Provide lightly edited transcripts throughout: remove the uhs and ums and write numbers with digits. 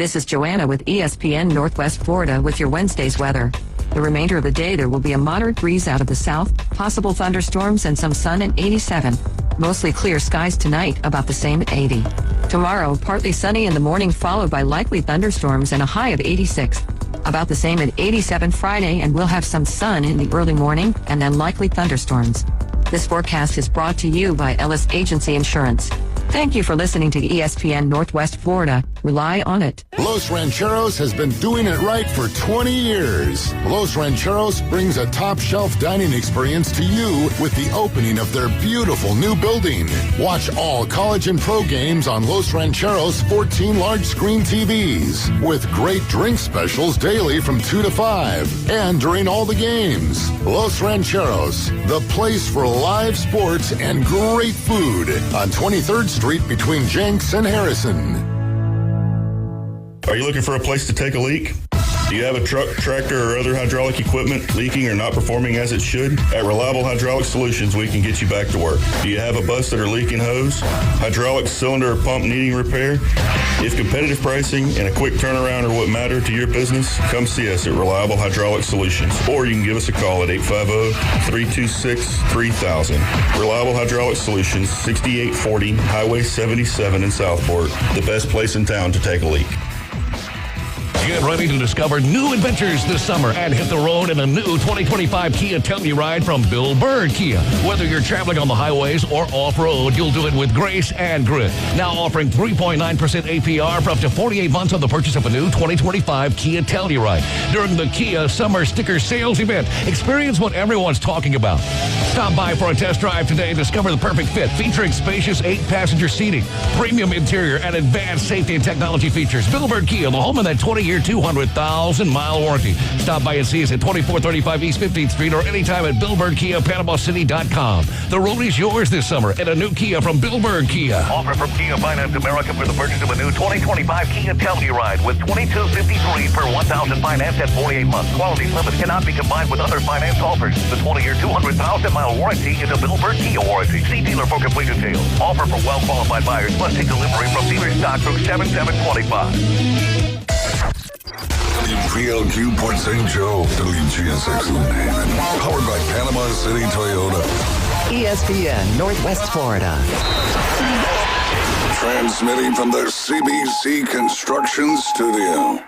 This is Joanna with ESPN Northwest Florida with your Wednesday's weather. The remainder of the day, there will be a moderate breeze out of the south, possible thunderstorms and some sun at 87. Mostly clear skies tonight, about the same at 80. Tomorrow, partly sunny in the morning, followed by likely thunderstorms and a high of 86. About the same at 87 Friday, and we'll have some sun in the early morning and then likely thunderstorms. This forecast is brought to you by Ellis Agency Insurance. Thank you for listening to ESPN Northwest Florida. Rely on it. Los Rancheros has been doing it right for 20 years. Los Rancheros brings a top-shelf dining experience to you with the opening of their beautiful new building. Watch all college and pro games on Los Rancheros' 14 large-screen TVs with great drink specials daily from 2 to 5 and during all the games. Los Rancheros, the place for live sports and great food on 23rd Street between Jenks and Harrison. Are you looking for a place to take a leak? Do you have a truck, tractor, or other hydraulic equipment leaking or not performing as it should? At Reliable Hydraulic Solutions, we can get you back to work. Do you have a bus that are leaking hose, hydraulic cylinder or pump needing repair? If competitive pricing and a quick turnaround are what matter to your business, come see us at Reliable Hydraulic Solutions, or you can give us a call at 850-326-3000. Reliable Hydraulic Solutions, 6840 Highway 77 in Southport, the best place in town to take a leak. Get ready to discover new adventures this summer and hit the road in a new 2025 Kia Telluride from Bill Bird Kia. Whether you're traveling on the highways or off-road, you'll do it with grace and grit. Now offering 3.9% APR for up to 48 months on the purchase of a new 2025 Kia Telluride. During the Kia Summer Sticker Sales Event, experience what everyone's talking about. Stop by for a test drive today and discover the perfect fit, featuring spacious 8-passenger seating, premium interior, and advanced safety and technology features. Bill Bird Kia, the home of that 20-year, 200,000-mile warranty. Stop by and see us at 2435 East 15th Street or anytime at BillBirdKiaPanamaCity.com. The road is yours this summer and a new Kia from Bill Bird Kia. Offer from Kia Finance America for the purchase of a new 2025 Kia Telluride with $2,253 per $1,000 finance at 48 months. Quality limits cannot be combined with other finance offers. The 20-year, 200,000-mile warranty is a Bill Bird Kia warranty. See dealer for complete details. Offer for well-qualified buyers must take delivery from dealer stock through 7725. WPLQ Port St. Joe, WGSX Haven, powered by Panama City Toyota. ESPN Northwest Florida. Transmitting from the CBC Construction Studio.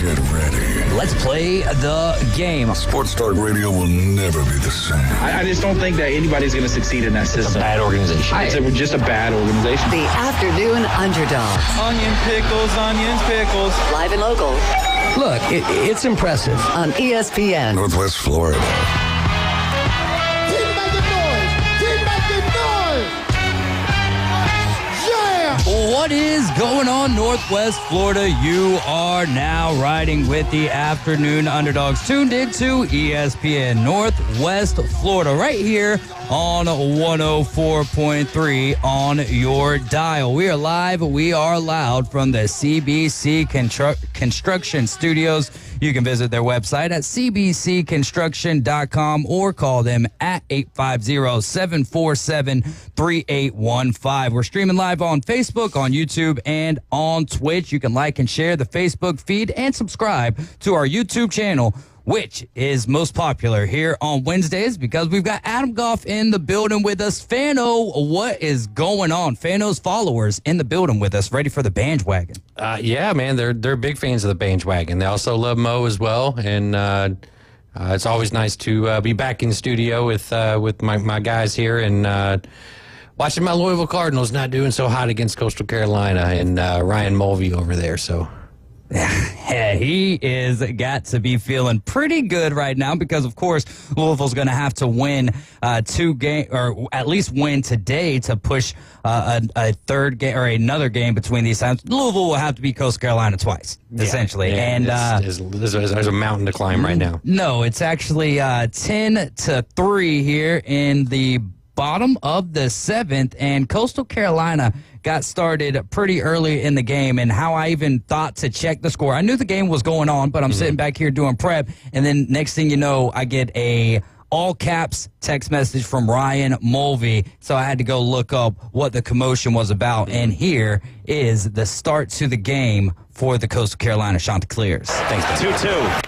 Get ready. Let's play the game. Sports Talk Radio will never be the same. I just don't think that anybody's going to succeed in that system. It's a bad organization. It's just a bad organization. The Afternoon Underdogs. Onion pickles, onions pickles. Live and local. Look, it's impressive. On ESPN. Northwest Florida. What is going on, Northwest Florida? You are now riding with the Afternoon Underdogs, tuned into ESPN Northwest Florida, right here on 104.3 on your dial. We are live, we are loud from the CBC Construction Studios. You can visit their website at cbcconstruction.com or call them at 850-747-3815. We're streaming live on Facebook, on YouTube, and on Twitch. You can like and share the Facebook feed and subscribe to our YouTube channel, which is most popular here on Wednesdays because we've got Adam Goff in the building with us. Fano, what is going on? Fano's followers in the building with us, ready for the bandwagon. Yeah, man, they're big fans of the bandwagon. They also love Mo as well, and it's always nice to be back in studio with my guys here and watching my Louisville Cardinals not doing so hot against Coastal Carolina and Ryan Mulvey over there, so... Yeah, he is got to be feeling pretty good right now because, of course, Louisville's going to have to win 2 games, or at least win today to push a third game or another game between these times. Louisville will have to beat Coastal Carolina twice, essentially. Yeah, and there's a mountain to climb right now. No, it's actually 10-3 here in the bottom of the 7th, and Coastal Carolina got started pretty early in the game, and how I even thought to check the score. I knew the game was going on, but I'm sitting back here doing prep, and then next thing you know, I get a all caps text message from Ryan Mulvey. So I had to go look up what the commotion was about. And here is the start to the game for the Coastal Carolina Chanticleers. Thanks, 2-2.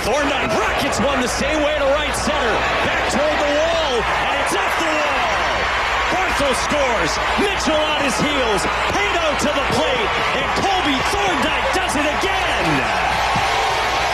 Thorndike rockets one the same way to right center. Back toward the wall, and it's off the wall. Barthel scores. Mitchell on his heels. Pano to the plate, and Colby Thorndike does it again.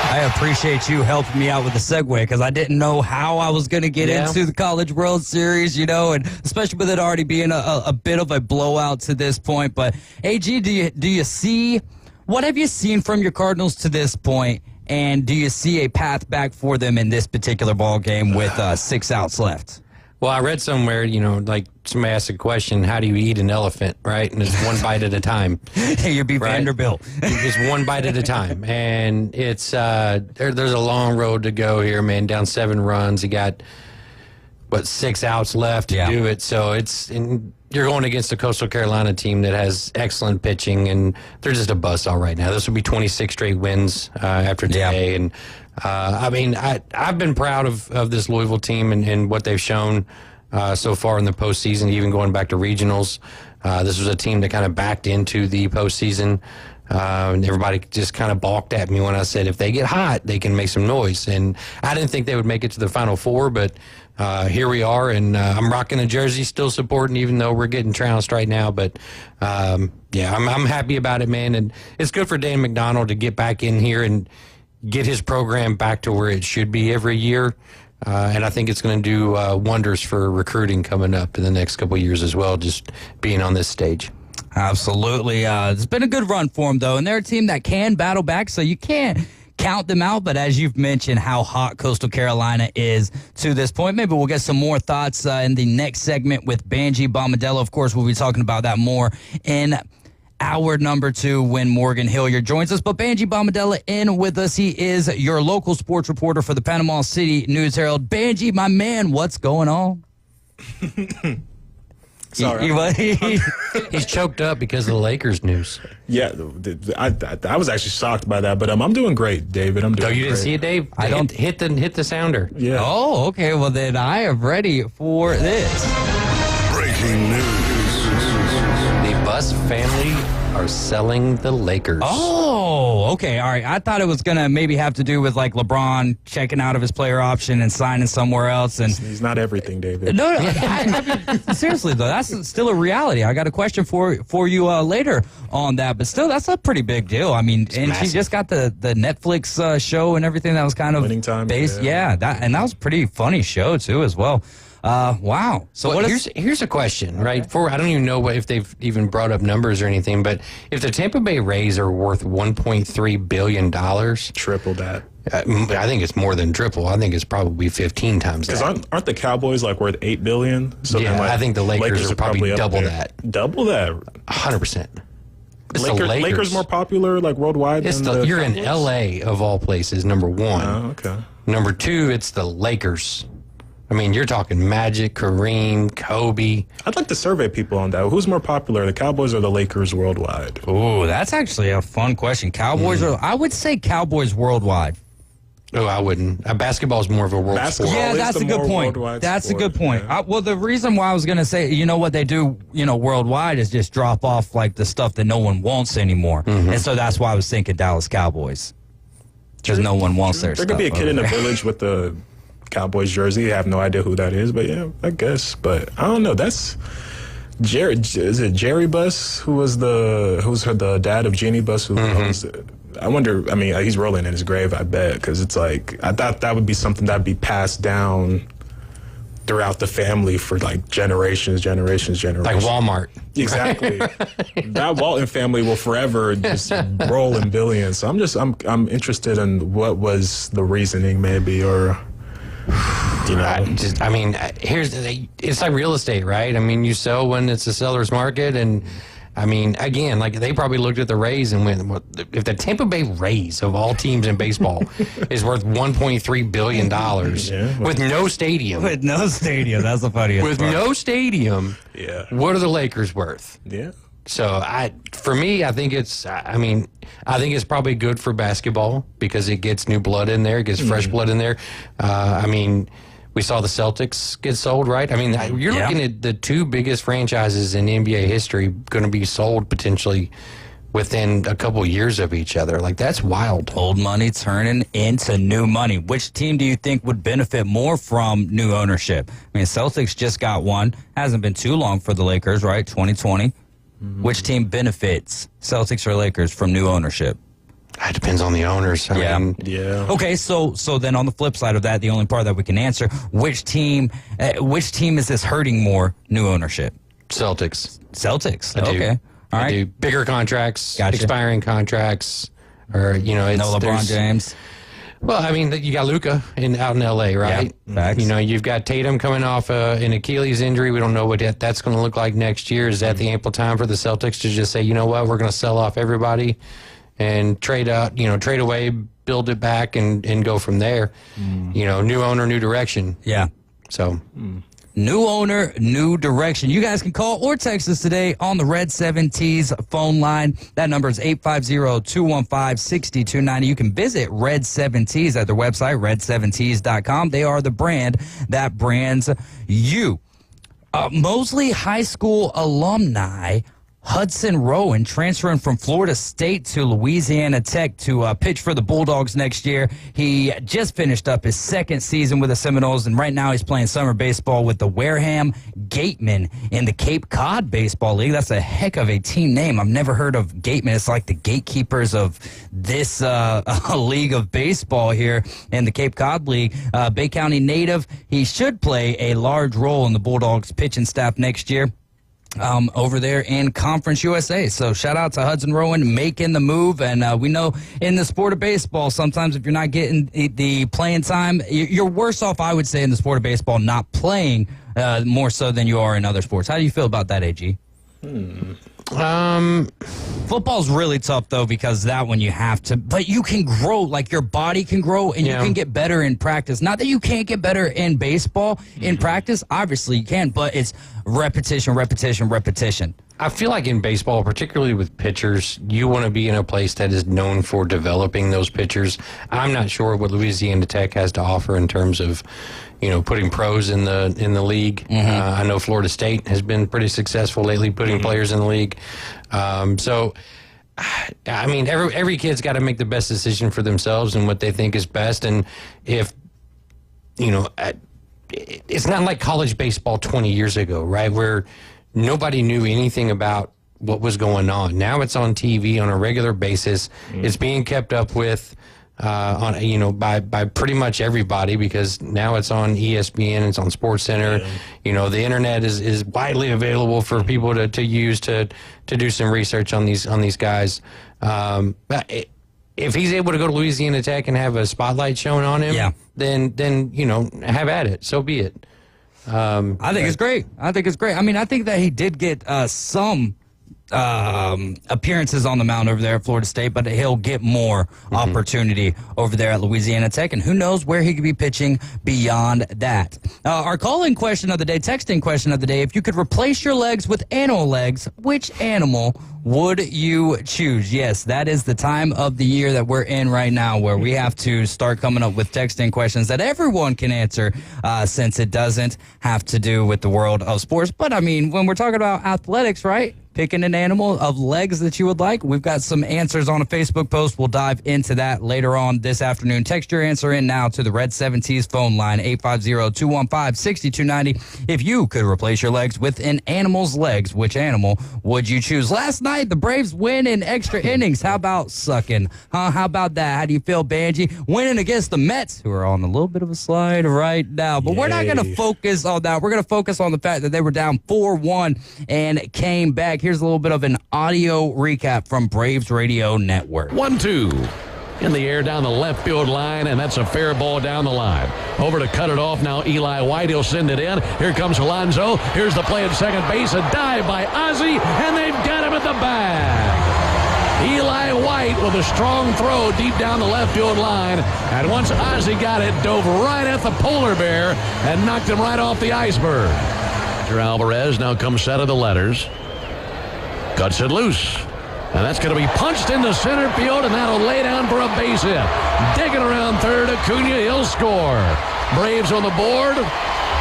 I appreciate you helping me out with the segue because I didn't know how I was going to get into the College World Series, you know, and especially with it already being a bit of a blowout to this point. But, AG, do you see – what have you seen from your Cardinals to this point, and do you see a path back for them in this particular ball game with 6 outs left? Well, I read somewhere, you know, like somebody asked a question, how do you eat an elephant, right? And it's one bite at a time. You'd be right? Vanderbilt. Just one bite at a time. And it's there's a long road to go here, man, down 7 runs. You got, 6 outs left to do it. So you're going against a Coastal Carolina team that has excellent pitching, and they're just a buzzsaw right now. This will be 26 straight wins after today. And I mean, I've been proud of this Louisville team and what they've shown so far in the postseason, even going back to regionals. This was a team that kind of backed into the postseason, and everybody just kind of balked at me when I said if they get hot, they can make some noise. And I didn't think they would make it to the Final Four, but here we are, and I'm rocking a jersey, still supporting, even though we're getting trounced right now. But I'm happy about it, man, and it's good for Dan McDonald to get back in here and get his program back to where it should be every year. And I think it's going to do wonders for recruiting coming up in the next couple of years as well, just being on this stage. Absolutely. It's been a good run for them, though, and they're a team that can battle back, so you can't count them out. But as you've mentioned how hot Coastal Carolina is to this point, maybe we'll get some more thoughts in the next segment with Banji Bomadello. Of course, we'll be talking about that more in hour number 2 when Morgan Hilliard joins us. But Banji Bomadello in with us. He is your local sports reporter for the Panama City News Herald. Banji, my man, what's going on? Sorry. He's choked up because of the Lakers news. Yeah, I was actually shocked by that, but I'm doing great, David. I'm doing great. You didn't see it, Dave? I don't hit the sounder. Yeah. Oh, okay. Well, then I am ready for this. Breaking news. The Bus family are selling the Lakers. Oh, okay. All right. I thought it was going to maybe have to do with like LeBron checking out of his player option and signing somewhere else. And he's not everything, David. No, I mean, seriously, though, that's still a reality. I got a question for you later on that. But still, that's a pretty big deal. I mean, it's massive. She just got the Netflix show and everything that was kind of Winning Time, based. Yeah, that was a pretty funny show, too, as well. Wow. So here's a question, right? I don't even know if they've even brought up numbers or anything, but if the Tampa Bay Rays are worth $1.3 billion. Triple that. I think it's more than triple. I think it's probably 15 times that. Because aren't the Cowboys like worth $8 billion? So yeah, I think the Lakers are probably double that. Double that? 100%. Lakers more popular like worldwide than you're in L.A. of all places, number 1. Oh, okay. Number 2, it's the Lakers. I mean, you're talking Magic, Kareem, Kobe. I'd like to survey people on that. Who's more popular, the Cowboys or the Lakers worldwide? Oh, that's actually a fun question. Cowboys I would say Cowboys worldwide. Oh, I wouldn't. Basketball is more of a world sport. Yeah, that's a good point. That's a good point. Yeah. Well, the reason why I was going to say, you know, what they do, worldwide is just drop off like the stuff that no one wants anymore. Mm-hmm. And so that's why I was thinking Dallas Cowboys. Because no one wants their stuff. There could be a kid in the village with the Cowboys jersey. I have no idea who that is, but yeah, I guess. But I don't know. That's Jerry. Is it Jerry Buss who's the dad of Jeannie Buss? I wonder. I mean, he's rolling in his grave, I bet, because it's like I thought that would be something that'd be passed down throughout the family for like generations. Like Walmart. Exactly. That Walton family will forever just roll in billions. So I'm interested in what was the reasoning, maybe, or. It's like real estate, right? I mean, you sell when it's a seller's market, and I mean, again, like they probably looked at the Rays and went, if the Tampa Bay Rays of all teams in baseball is worth $1.3 billion with no stadium. With no stadium, that's the funniest With part. No stadium, yeah. What are the Lakers worth? Yeah. So for me, I think it's probably good for basketball because it gets new blood in there, it gets fresh blood in there. We saw the Celtics get sold, right? I mean, you're looking at the two biggest franchises in NBA history going to be sold potentially within a couple years of each other. Like, that's wild. Old money turning into new money. Which team do you think would benefit more from new ownership? I mean, Celtics just got one. Hasn't been too long for the Lakers, right? 2020. Which team benefits, Celtics or Lakers, from new ownership? It depends on the owners. I mean, Okay, so then on the flip side of that, the only part that we can answer, which team is this hurting more, new ownership? Celtics. Celtics. I do. Okay. All I right. do. Bigger contracts, Gotcha. expiring contracts, or, you know, it's No LeBron there's- James. Well, I mean, you got Luka out in L.A., right? Yeah, facts. You know, you've got Tatum coming off an Achilles injury. We don't know what that's going to look like next year. Is that the ample time for the Celtics to just say, you know what, we're going to sell off everybody and trade away, build it back, and go from there? You know, new owner, new direction. Yeah. So. New owner, new direction. You guys can call or text us today on the Red 7 Tees phone line. That number is 850-215-6290. You can visit Red 7 Tees at their website, red7tees.com. They are the brand that brands you. Mosley High School alumni Hudson Rowan transferring from Florida State to Louisiana Tech to pitch for the Bulldogs next year. He just finished up his second season with the Seminoles, and right now he's playing summer baseball with the Wareham Gatemen in the Cape Cod Baseball League. That's a heck of a team name. I've never heard of Gatemen. It's like the gatekeepers of this league of baseball here in the Cape Cod League. Bay County native. He should play a large role in the Bulldogs pitching staff next year. Over there in Conference USA. So shout out to Hudson Rowan making the move. And we know in the sport of baseball, sometimes if you're not getting the playing time, you're worse off, I would say, in the sport of baseball, not playing more so than you are in other sports. How do you feel about that, AG? Football's really tough, though, because that one you have to, but you can grow, like your body can grow and you can get better in practice. Not that you can't get better in baseball in practice. Obviously you can, but it's repetition. I feel like in baseball, particularly with pitchers, you want to be in a place that is known for developing those pitchers. I'm not sure what Louisiana Tech has to offer in terms of, you know, putting pros in the league. I know Florida State has been pretty successful lately putting players in the league. So, I mean, every kid's got to make the best decision for themselves and what they think is best. And if, you know, it's not like college baseball 20 years ago, right, where nobody knew anything about what was going on. Now it's on TV on a regular basis. It's being kept up with by pretty much everybody, because now it's on ESPN, it's on SportsCenter. You know, the internet is widely available for people to use to do some research on these guys. But if he's able to go to Louisiana Tech and have a spotlight shown on him, then you know, have at it. So be it. I think it's great. I mean, I think that he did get some appearances on the mound over there at Florida State, but he'll get more opportunity over there at Louisiana Tech, and who knows where he could be pitching beyond that. Our calling question of the day, texting question of the day, if you could replace your legs with animal legs, which animal would you choose? Yes, that is the time of the year that we're in right now, where we have to start coming up with texting questions that everyone can answer, since it doesn't have to do with the world of sports. But I mean, when we're talking about athletics, right? Picking an animal of legs that you would like. We've got some answers on a Facebook post. We'll dive into that later on this afternoon. Text your answer in now to the Red 7 Tees phone line, 850-215-6290. If you could replace your legs with an animal's legs, which animal would you choose? Last night, the Braves win in extra innings. How about sucking? How about that? How do you feel, Banji? Winning against the Mets, who are on a little bit of a slide right now. But we're not going to focus on that. We're going to focus on the fact that they were down 4-1 and came back. Here's a little bit of an audio recap from Braves Radio Network. 1-2. In the air down the left field line, and that's a fair ball down the line. Over to cut it off now, Eli White. He'll send it in. Here comes Alonso. Here's the play at second base. A dive by Ozzie, and they've got him at the bag. Eli White with a strong throw deep down the left field line. And once Ozzie got it, dove right at the polar bear and knocked him right off the iceberg. Mr. Alvarez now comes set of the letters. Cuts it loose. And that's going to be punched into center field, and that'll lay down for a base hit. Digging around third, Acuna, he'll score. Braves on the board.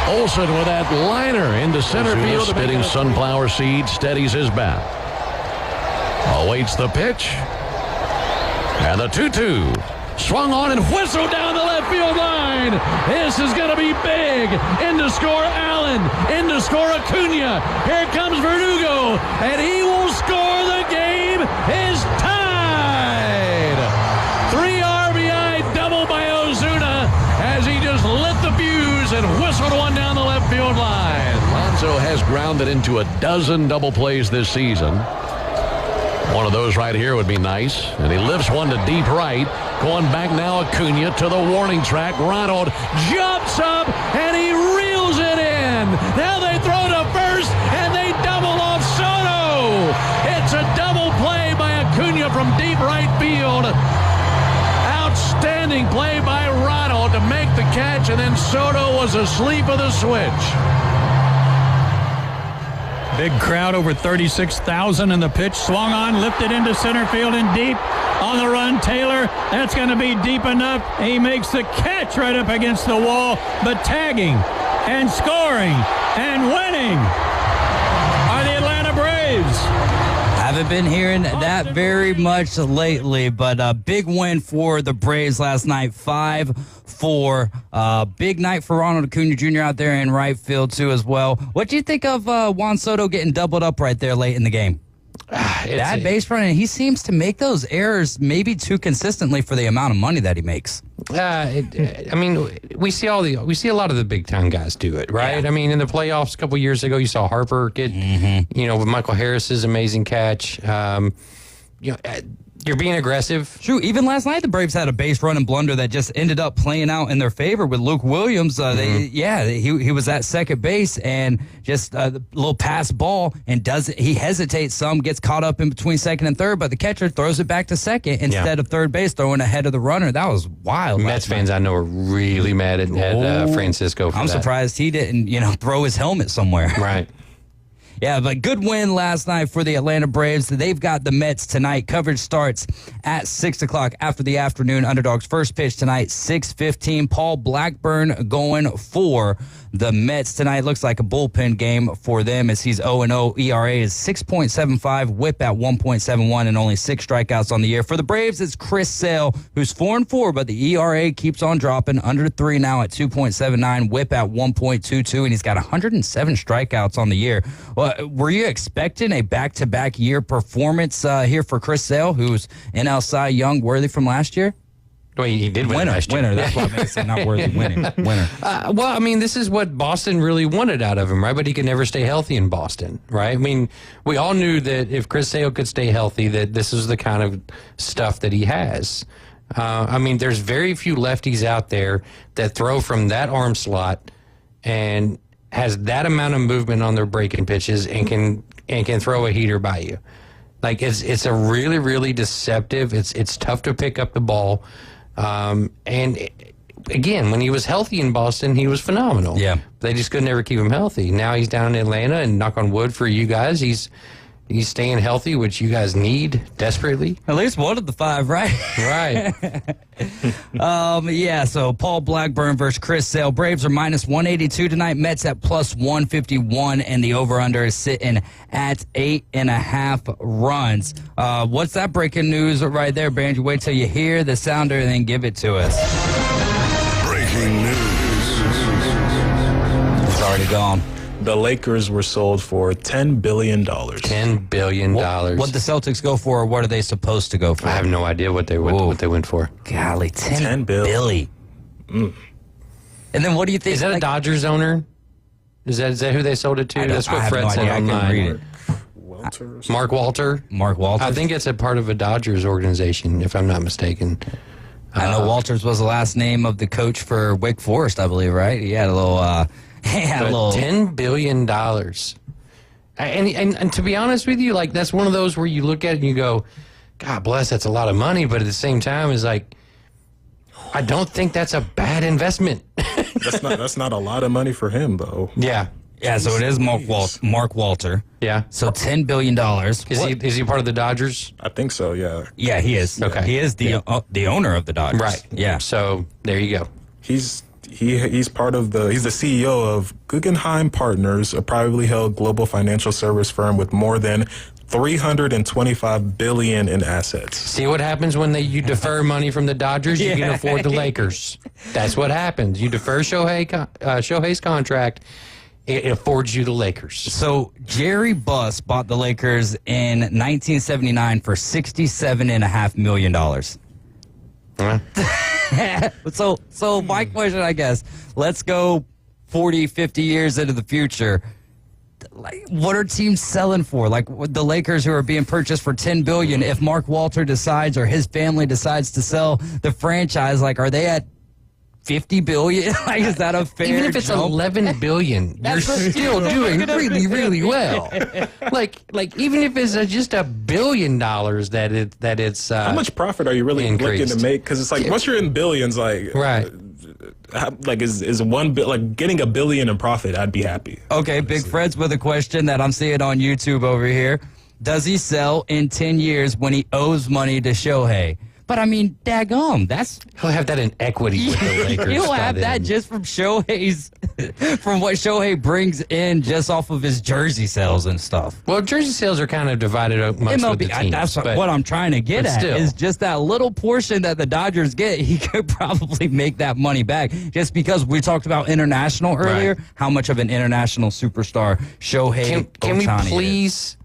Olsen with that liner into center field. Spitting sunflower seed, steadies his bat. Awaits the pitch. And the 2-2. Swung on and whistled down the left field line. This is going to be big. In to score Allen. In to score Acuna. Here comes Verdugo. And he will score. The game is tied. 3 RBI double by Ozuna as he just lit the fuse and whistled one down the left field line. Alonso has grounded into a dozen double plays this season. One of those right here would be nice. And he lifts one to deep right. Going back now, Acuna to the warning track. Ronald jumps up and he reels it in. Now they throw to first and they double off Soto. It's a double play by Acuna from deep right field. Outstanding play by Ronald to make the catch, and then Soto was asleep with a switch. Big crowd, over 36,000 in the pitch. Swung on, lifted into center field and deep. On the run, Taylor. That's going to be deep enough. He makes the catch right up against the wall. But tagging and scoring and winning are the Atlanta Braves. Haven't been hearing that very much lately, but a big win for the Braves last night, 5-4. Big night for Ronald Acuna Jr. out there in right field, too, as well. What do you think of Juan Soto getting doubled up right there late in the game? That base running, he seems to make those errors maybe too consistently for the amount of money that he makes. I mean, we see a lot of the big time guys do it, right? Yeah. I mean, in the playoffs a couple years ago, you saw Harper get, with Michael Harris's amazing catch. You're being aggressive. True. Even last night, the Braves had a base running blunder that just ended up playing out in their favor with Luke Williams. He was at second base and just a little pass ball and he hesitates some, gets caught up in between second and third, but the catcher throws it back to second instead of third base, throwing ahead of the runner. That was wild. Mets fans I know are really mad at Francisco for I'm surprised he didn't, throw his helmet somewhere. Right. Yeah, but good win last night for the Atlanta Braves. They've got the Mets tonight. Coverage starts at 6 o'clock after the afternoon. Underdogs first pitch tonight, 6:15. Paul Blackburn going for the Mets tonight. Looks like a bullpen game for them as he's 0-0. ERA is 6.75, whip at 1.71, and only 6 strikeouts on the year. For the Braves, it's Chris Sale, who's 4-4, but the ERA keeps on dropping, under 3 now at 2.79, whip at 1.22, and he's got 107 strikeouts on the year. Well, were you expecting a back-to-back year performance here for Chris Sale, who's NL Cy Young worthy from last year? Well, he did win last year. Winner. That's what I meant. Not worthy. Winning. Winner. Well, I mean, this is what Boston really wanted out of him, right? But he could never stay healthy in Boston, right? I mean, we all knew that if Chris Sale could stay healthy, that this is the kind of stuff that he has. I mean, there's very few lefties out there that throw from that arm slot and has that amount of movement on their breaking pitches and can throw a heater by you. Like it's a really, really deceptive. It's tough to pick up the ball. And again, when he was healthy in Boston, he was phenomenal. Yeah. They just could never keep him healthy. Now he's down in Atlanta, and knock on wood for you guys, he's staying healthy, which you guys need desperately. At least one of the 5, right? Right. So Paul Blackburn versus Chris Sale. Braves are minus 182 tonight. Mets at plus 151, and the over-under is sitting at 8.5 runs. What's that breaking news right there, Banjo? Wait till you hear the sounder and then give it to us. Breaking news. It's already gone. The Lakers were sold for $10 billion. $10 billion. What the Celtics go for, or what are they supposed to go for? I have no idea what they went for. Golly, $10 billion. Billy. And then what do you think? Is that a Dodgers owner? Is that who they sold it to? That's what Fred said online. Mark Walter. Mark Walter. I think it's a part of a Dodgers organization, if I'm not mistaken. I know Walters was the last name of the coach for Wake Forest, I believe, right? He had a little... $10 billion. And to be honest with you, like, that's one of those where you look at it and you go, God bless, that's a lot of money. But at the same time, it's like, I don't think that's a bad investment. That's not a lot of money for him, though. Yeah. Yeah, so it is Mark Walter. Yeah. So $10 billion. Is he part of the Dodgers? I think so, yeah. Yeah, he is. Okay. He is the owner of the Dodgers. Right. Yeah. So there you go. He's he's the CEO of Guggenheim Partners, a privately held global financial service firm with more than $325 billion in assets. See what happens when you defer money from the Dodgers? You can afford the Lakers. That's what happens. You defer Shohei's contract. It affords you the Lakers. So Jerry Buss bought the Lakers in 1979 for $67.5 million. So my question, I guess, let's go 40, 50 years into the future. Like, what are teams selling for? Like the Lakers, who are being purchased for $10 billion. If Mark Walter decides or his family decides to sell the franchise, like, are they at $50 billion? Like, is that a fair? Even if it's $11 billion, you're still doing really, really well. Like even if it's just $1 billion that it's how much profit are you really looking to make? Because it's like once you're in billions, like right. Like is 1 billion, like getting $1 billion in profit, I'd be happy. Okay, honestly. Big Fred's with a question that I'm seeing on YouTube over here. Does he sell in 10 years when he owes money to Shohei? But I mean, daggum, he'll have that in equity with the Lakers. He'll have that just from from what Shohei brings in just off of his jersey sales and stuff. Well, jersey sales are kind of divided amongst the teams. That's what I'm trying to get at is just that little portion that the Dodgers get. He could probably make that money back just because we talked about international earlier. Right. How much of an international superstar Shohei Can we Ohtani please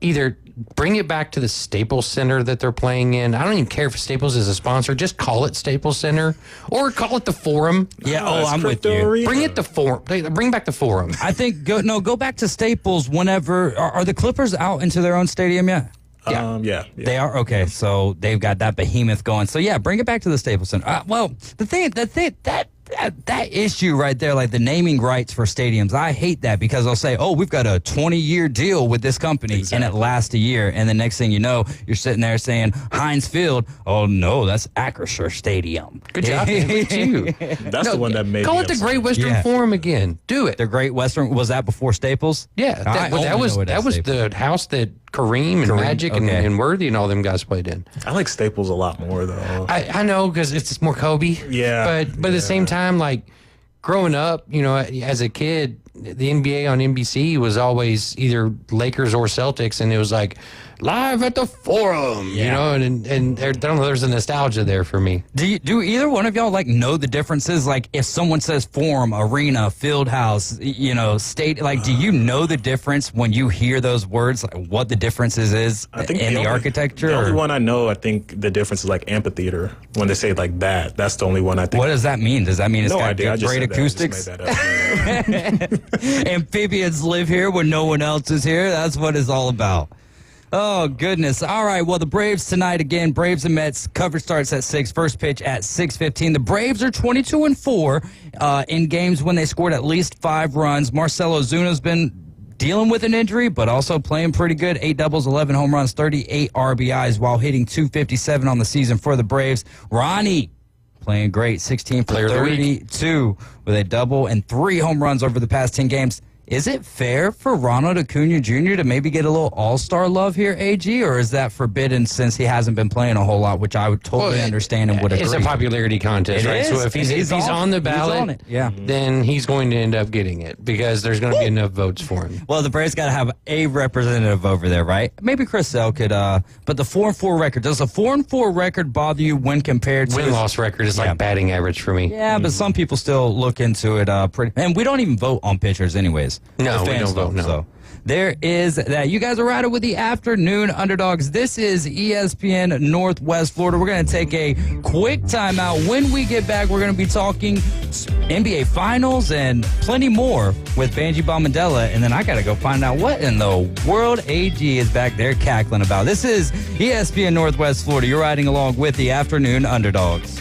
either bring it back to the Staples Center that they're playing in? I don't even care if Staples is a sponsor. Just call it Staples Center or call it the Forum. Yeah, I'm with you. Bring it the Forum. Bring back the Forum. I think go back to Staples whenever. Are the Clippers out into their own stadium yet? Yeah. They are? Okay, so they've got that behemoth going. So, yeah, bring it back to the Staples Center. Well, that issue right there, like the naming rights for stadiums, I hate that because they'll say, oh, we've got a 20-year deal with this company, and it lasts a year. And the next thing you know, you're sitting there saying Heinz Field. Oh, no, that's Acrisure Stadium. Good job. That's the one that made Call it the Great Western Forum again. Do it. The Great Western, was that before Staples? Yeah, that was the house that Kareem and Magic and Worthy and all them guys played in. I like Staples a lot more, though. I know, because it's more Kobe. Yeah. But at the same time, like, growing up, as a kid, the NBA on NBC was always either Lakers or Celtics, and it was like, live at the Forum, and there's a nostalgia there for me. Do either one of y'all know the differences? Like if someone says Forum, Arena, Field House, state, like do you know the difference when you hear those words? Like what the differences is in the architecture? The only one I know, I think the difference is like amphitheater. When they say like that, that's the only one I think. What does that mean? Does that mean it's no got idea. great acoustics? Amphibians live here when no one else is here. That's what it's all about. Oh, goodness. All right, well, the Braves tonight, again, Braves and Mets. Coverage starts at 6, first pitch at 6:15. The Braves are 22-4 in games when they scored at least 5 runs. Marcell Ozuna's been dealing with an injury, but also playing pretty good. 8 doubles, 11 home runs, 38 RBIs while hitting .257 on the season for the Braves. Ronnie playing great, 16 for 32 with a double and 3 home runs over the past 10 games. Is it fair for Ronald Acuna Jr. to maybe get a little all-star love here, AG, or is that forbidden since he hasn't been playing a whole lot, which I would totally understand and would agree? It's a popularity contest, right? So if he's on the ballot, then he's going to end up getting it because there's going to be enough votes for him. Well, the Braves got to have a representative over there, right? Maybe Chris Sale could, but the 4-4 record, does a 4-4 record bother you when compared to... Win-loss record is like batting average for me. Yeah, but some people still look into it pretty... And we don't even vote on pitchers anyways. No, we don't vote, no. So there is that. You guys are riding with the Afternoon Underdogs. This is ESPN Northwest Florida. We're going to take a quick timeout. When we get back, we're going to be talking NBA Finals and plenty more with Banji Bomandela. And then I got to go find out what in the world AG is back there cackling about. This is ESPN Northwest Florida. You're riding along with the Afternoon Underdogs.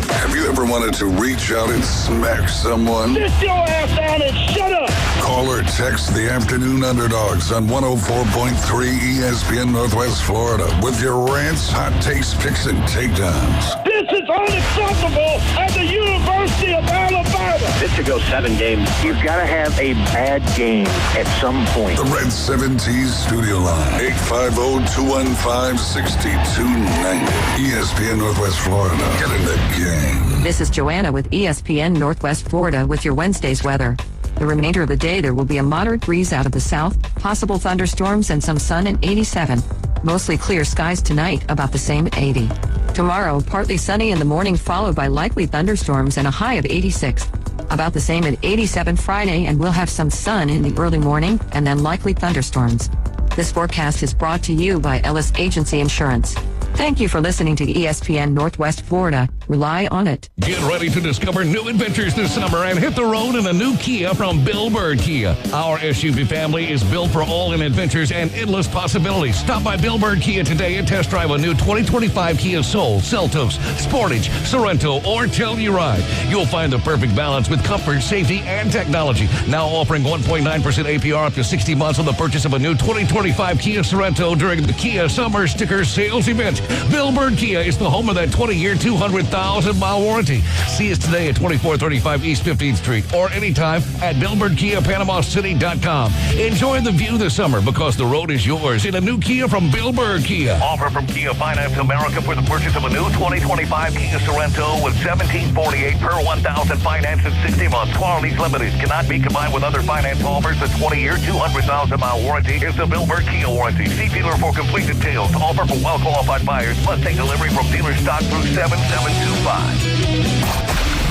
Have you ever wanted to reach out and smack someone? Sit your ass down and shut up! Call or text the Afternoon Underdogs on 104.3 ESPN Northwest Florida with your rants, hot takes, picks, and takedowns. This is is unacceptable at the University of Alabama. This could go 7 games. You've got to have a bad game at some point. The Red 70s studio line, 850-215-6290. ESPN Northwest Florida. Get in the game. This is Joanna with ESPN Northwest Florida with your Wednesday's weather. The remainder of the day, there will be a moderate breeze out of the south, possible thunderstorms and some sun at 87. Mostly clear skies tonight, about the same at 80. Tomorrow, partly sunny in the morning, followed by likely thunderstorms and a high of 86. About the same at 87 Friday, and we'll have some sun in the early morning and then likely thunderstorms. This forecast is brought to you by Ellis Agency Insurance. Thank you for listening to ESPN Northwest Florida. Rely on it. Get ready to discover new adventures this summer and hit the road in a new Kia from Bill Bird Kia. Our SUV family is built for all-in adventures and endless possibilities. Stop by Bill Bird Kia today and test drive a new 2025 Kia Soul, Seltos, Sportage, Sorento, or Telluride. You'll find the perfect balance with comfort, safety, and technology. Now offering 1.9% APR up to 60 months on the purchase of a new 2025 Kia Sorento during the Kia Summer Sticker Sales Event. Bill Bird Kia is the home of that 20-year, 200,000-mile warranty. See us today at 2435 East 15th Street or anytime at BillBirdKiaPanamaCity.com. Enjoy the view this summer because the road is yours in a new Kia from Bill Bird Kia. Offer from Kia Finance America for the purchase of a new 2025 Kia Sorento with $1,748 per 1,000 financed in 60 months. Qualities limited. Cannot be combined with other finance offers. The 20-year, 200,000-mile warranty is the Bill Bird Kia warranty. See dealer for complete details. Offer for well-qualified buyers. Must take delivery from dealer stock through 7725.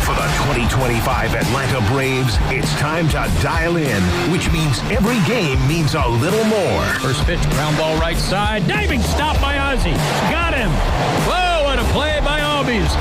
For the 2025 Atlanta Braves, it's time to dial in, which means every game means a little more. First pitch, ground ball right side. Diving stop by Ozzie. Got him. Whoa, what a play by Albies.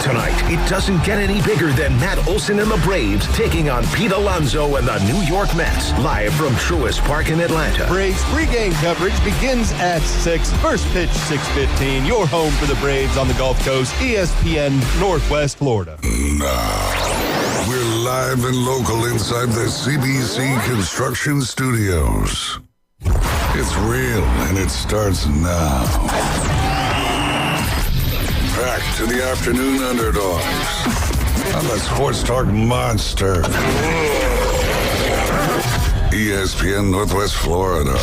Tonight, it doesn't get any bigger than Matt Olson and the Braves taking on Pete Alonso and the New York Mets, live from Truist Park in Atlanta. Braves pregame coverage begins at 6. First pitch, 6:15. Your home for the Braves on the Gulf Coast, ESPN Northwest Florida. Now, we're live and local inside the CBC Construction Studios. It's real, and it starts now. Back to the Afternoon Underdogs on the Sports Talk Monster. ESPN Northwest Florida.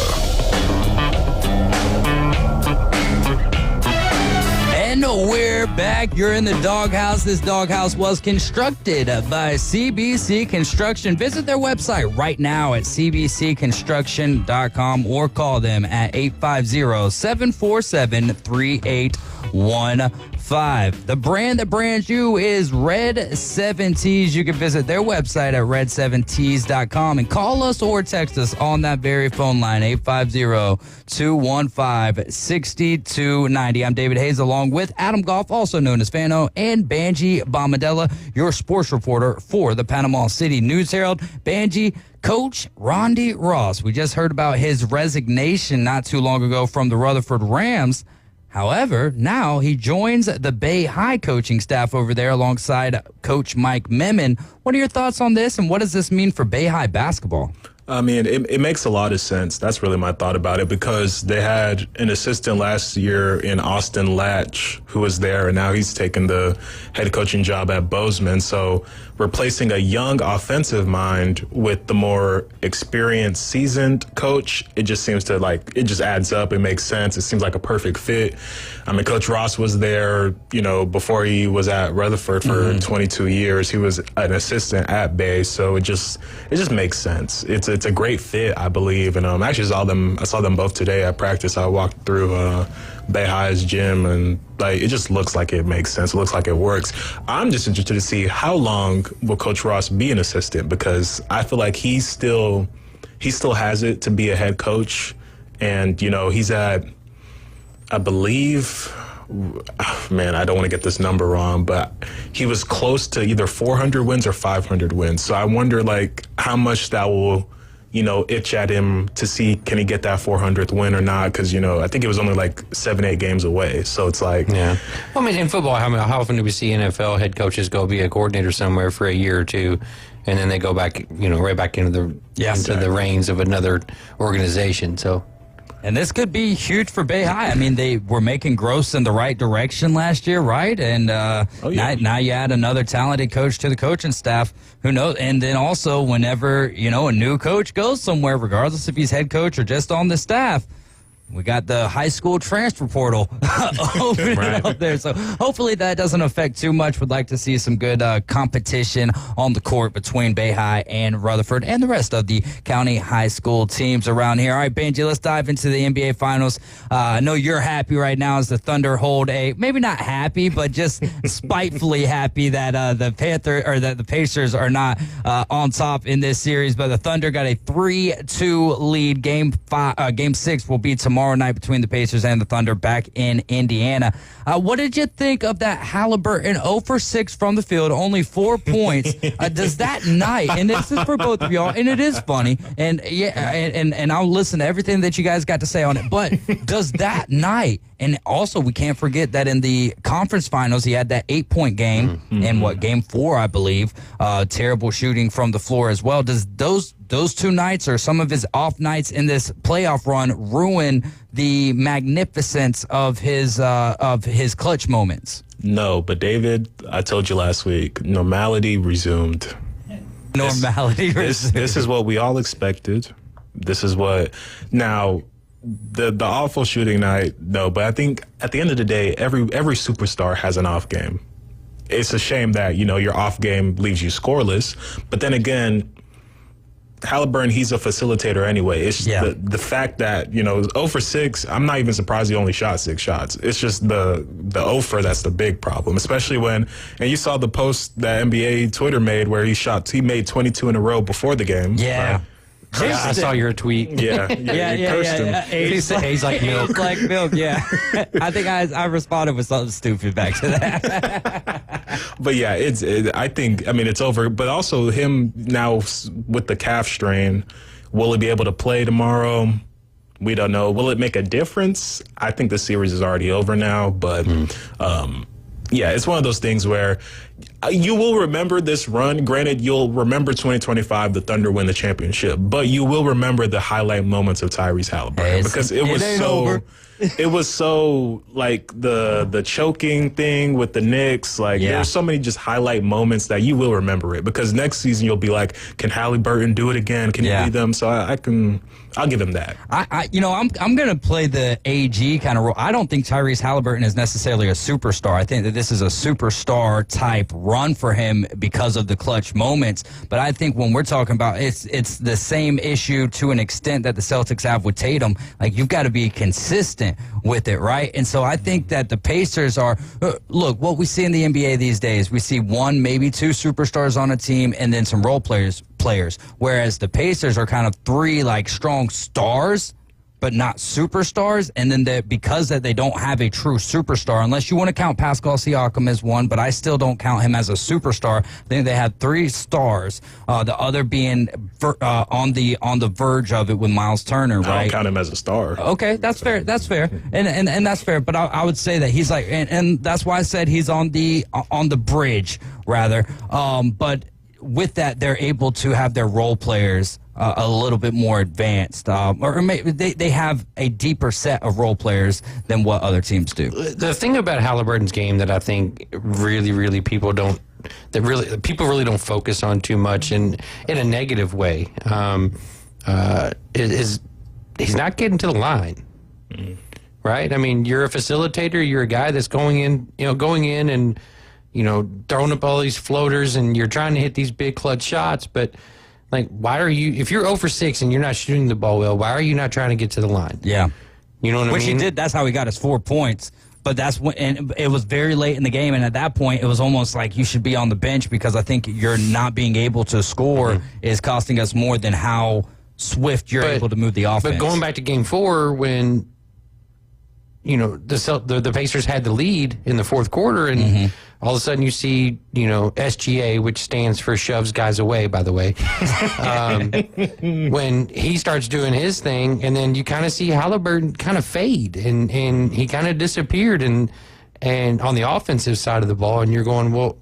And we're back. You're in the doghouse. This doghouse was constructed by CBC Construction. Visit their website right now at cbcconstruction.com or call them at 850-747-3815. The brand that brands you is Red 7Tees. You can visit their website at red7tees.com and call us or text us on that very phone line, 850-215-6290. I'm David Hayes along with Adam Goff, also known as Fano, and Banji Bomadella, your sports reporter for the Panama City News Herald. Banji, Coach Rondy Ross, we just heard about his resignation not too long ago from the Rutherford Rams. However, now he joins the Bay High coaching staff over there alongside Coach Mike Memon. What are your thoughts on this, and what does this mean for Bay High basketball? I mean, it makes a lot of sense. That's really my thought about it, because they had an assistant last year in Austin Latch who was there, and now he's taken the head coaching job at Bozeman. So replacing a young offensive mind with the more experienced, seasoned coach, it just seems to it just adds up. It makes sense. It seems like a perfect fit. I mean, Coach Ross was there, before he was at Rutherford for 22 years. He was an assistant at Bay, so it just makes sense. It's a great fit, I believe, and I saw them both today at practice. I walked through Bay High's gym, and it just looks like it makes sense. It looks like it works. I'm just interested to see how long will Coach Ross be an assistant, because I feel like he still has it to be a head coach, and he's at, I believe, man, I don't want to get this number wrong, but he was close to either 400 wins or 500 wins. So I wonder how much that will itch at him to see, can he get that 400th win or not? Because, I think it was only 7-8 games away. So it's yeah. Well, I mean, in football, how often do we see NFL head coaches go be a coordinator somewhere for a year or two, and then they go back, right back into the reins of another organization? So And this could be huge for Bay High. I mean, they were making Gross in the right direction last year, right? And now you add another talented coach to the coaching staff. Who knows? And then also, whenever, a new coach goes somewhere, regardless if he's head coach or just on the staff, we got the high school transfer portal opening up there. So hopefully that doesn't affect too much. Would like to see some good competition on the court between Bay High and Rutherford and the rest of the county high school teams around here. All right, Benji, let's dive into the NBA Finals. I know you're happy right now as the Thunder hold maybe not happy, but just spitefully happy that the Pacers are not on top in this series. But the Thunder got a 3-2 lead. Game 6 will be tomorrow night between the Pacers and the Thunder back in Indiana. What did you think of that Halliburton 0 for 6 from the field, only 4 points? Does that night, and this is for both of y'all, and it is funny, and and I'll listen to everything that you guys got to say on it, but does that night, and also we can't forget that in the conference finals, he had that 8-point game in game 4, I believe, terrible shooting from the floor as well. Does those 2 nights or some of his off nights in this playoff run ruin the magnificence of his clutch moments? No, but David, I told you last week, normality resumed. Normality resumed. This is what we all expected. This is what now the awful shooting night. No, but I think at the end of the day, every superstar has an off game. It's a shame that your off game leaves you scoreless, but then again, Halliburton, he's a facilitator anyway. It's just the fact that 0 for 6. I'm not even surprised he only shot 6 shots. It's just the 0 for that's the big problem, especially and you saw the post that NBA Twitter made where he made 22 in a row before the game. Yeah. I saw your tweet. Yeah. He's like milk. He's like milk, yeah. I think I responded with something stupid back to that. But yeah, I think it's over. But also him now with the calf strain, will he be able to play tomorrow? We don't know. Will it make a difference? I think the series is already over now. But yeah, it's one of those things where you will remember this run. Granted, you'll remember 2025, the Thunder win the championship, but you will remember the highlight moments of Tyrese Halliburton because it was so like the choking thing with the Knicks. There's so many just highlight moments that you will remember it because next season you'll be like, can Halliburton do it again? Can he lead them? So I'll give him that. I'm going to play the AG kind of role. I don't think Tyrese Halliburton is necessarily a superstar. I think that this is a superstar type run for him because of the clutch moments. But I think when we're talking about it's the same issue to an extent that the Celtics have with Tatum. Like, you've got to be consistent with it, right? And so I think that the Pacers are, look, what we see in the NBA these days, we see 1, maybe 2 superstars on a team and then some role players, whereas the Pacers are kind of 3 strong stars but not superstars, and then because they don't have a true superstar, unless you want to count Pascal Siakam as one, but I still don't count him as a superstar. I think they had 3 stars, the other being on the verge of it with Miles Turner, right? I don't count him as a star. Okay, that's fair. That's fair, and that's fair. But I would say that he's and that's why I said he's on the bridge rather. But with that, they're able to have their role players a little bit more advanced, or maybe they have a deeper set of role players than what other teams do. The thing about Halliburton's game that I think really people really don't focus on too much in a negative way is he's not getting to the line. Right? I mean, you're a facilitator, you're a guy that's going in and throwing up all these floaters, and you're trying to hit these big clutch shots, but why are you, if you're 0 for 6 and you're not shooting the ball well, why are you not trying to get to the line? Yeah. You know what I mean? Which he did. That's how he got his 4 points. But that's when, and it was very late in the game, and at that point, it was almost like you should be on the bench because I think you're not being able to score is costing us more than how swift you're able to move the offense. But going back to Game 4, when the Pacers had the lead in the fourth quarter, and all of a sudden you see, SGA, which stands for shoves guys away, by the way, when he starts doing his thing, and then you kind of see Halliburton kind of fade, and he kind of disappeared, and on the offensive side of the ball, and you're going, well,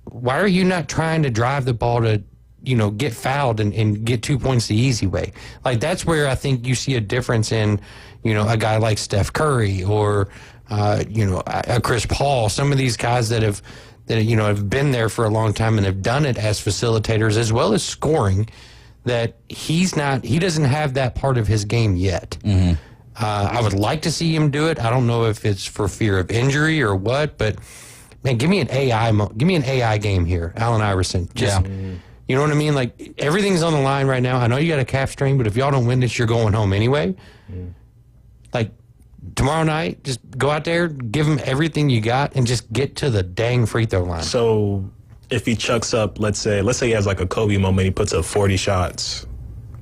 why are you not trying to drive the ball to get fouled and get 2 points the easy way. Like, that's where I think you see a difference in, a guy like Steph Curry or, a Chris Paul, some of these guys that have been there for a long time and have done it as facilitators as well as scoring, that he doesn't have that part of his game yet. Mm-hmm. I would like to see him do it. I don't know if it's for fear of injury or what, but man, give me an AI game here, Allen Iverson. You know what I mean? Like, everything's on the line right now. I know you got a calf strain, but if y'all don't win this, you're going home anyway. Like, tomorrow night, just go out there, give him everything you got, and just get to the dang free throw line. So if he chucks up, let's say he has like a Kobe moment, he puts up 40 shots,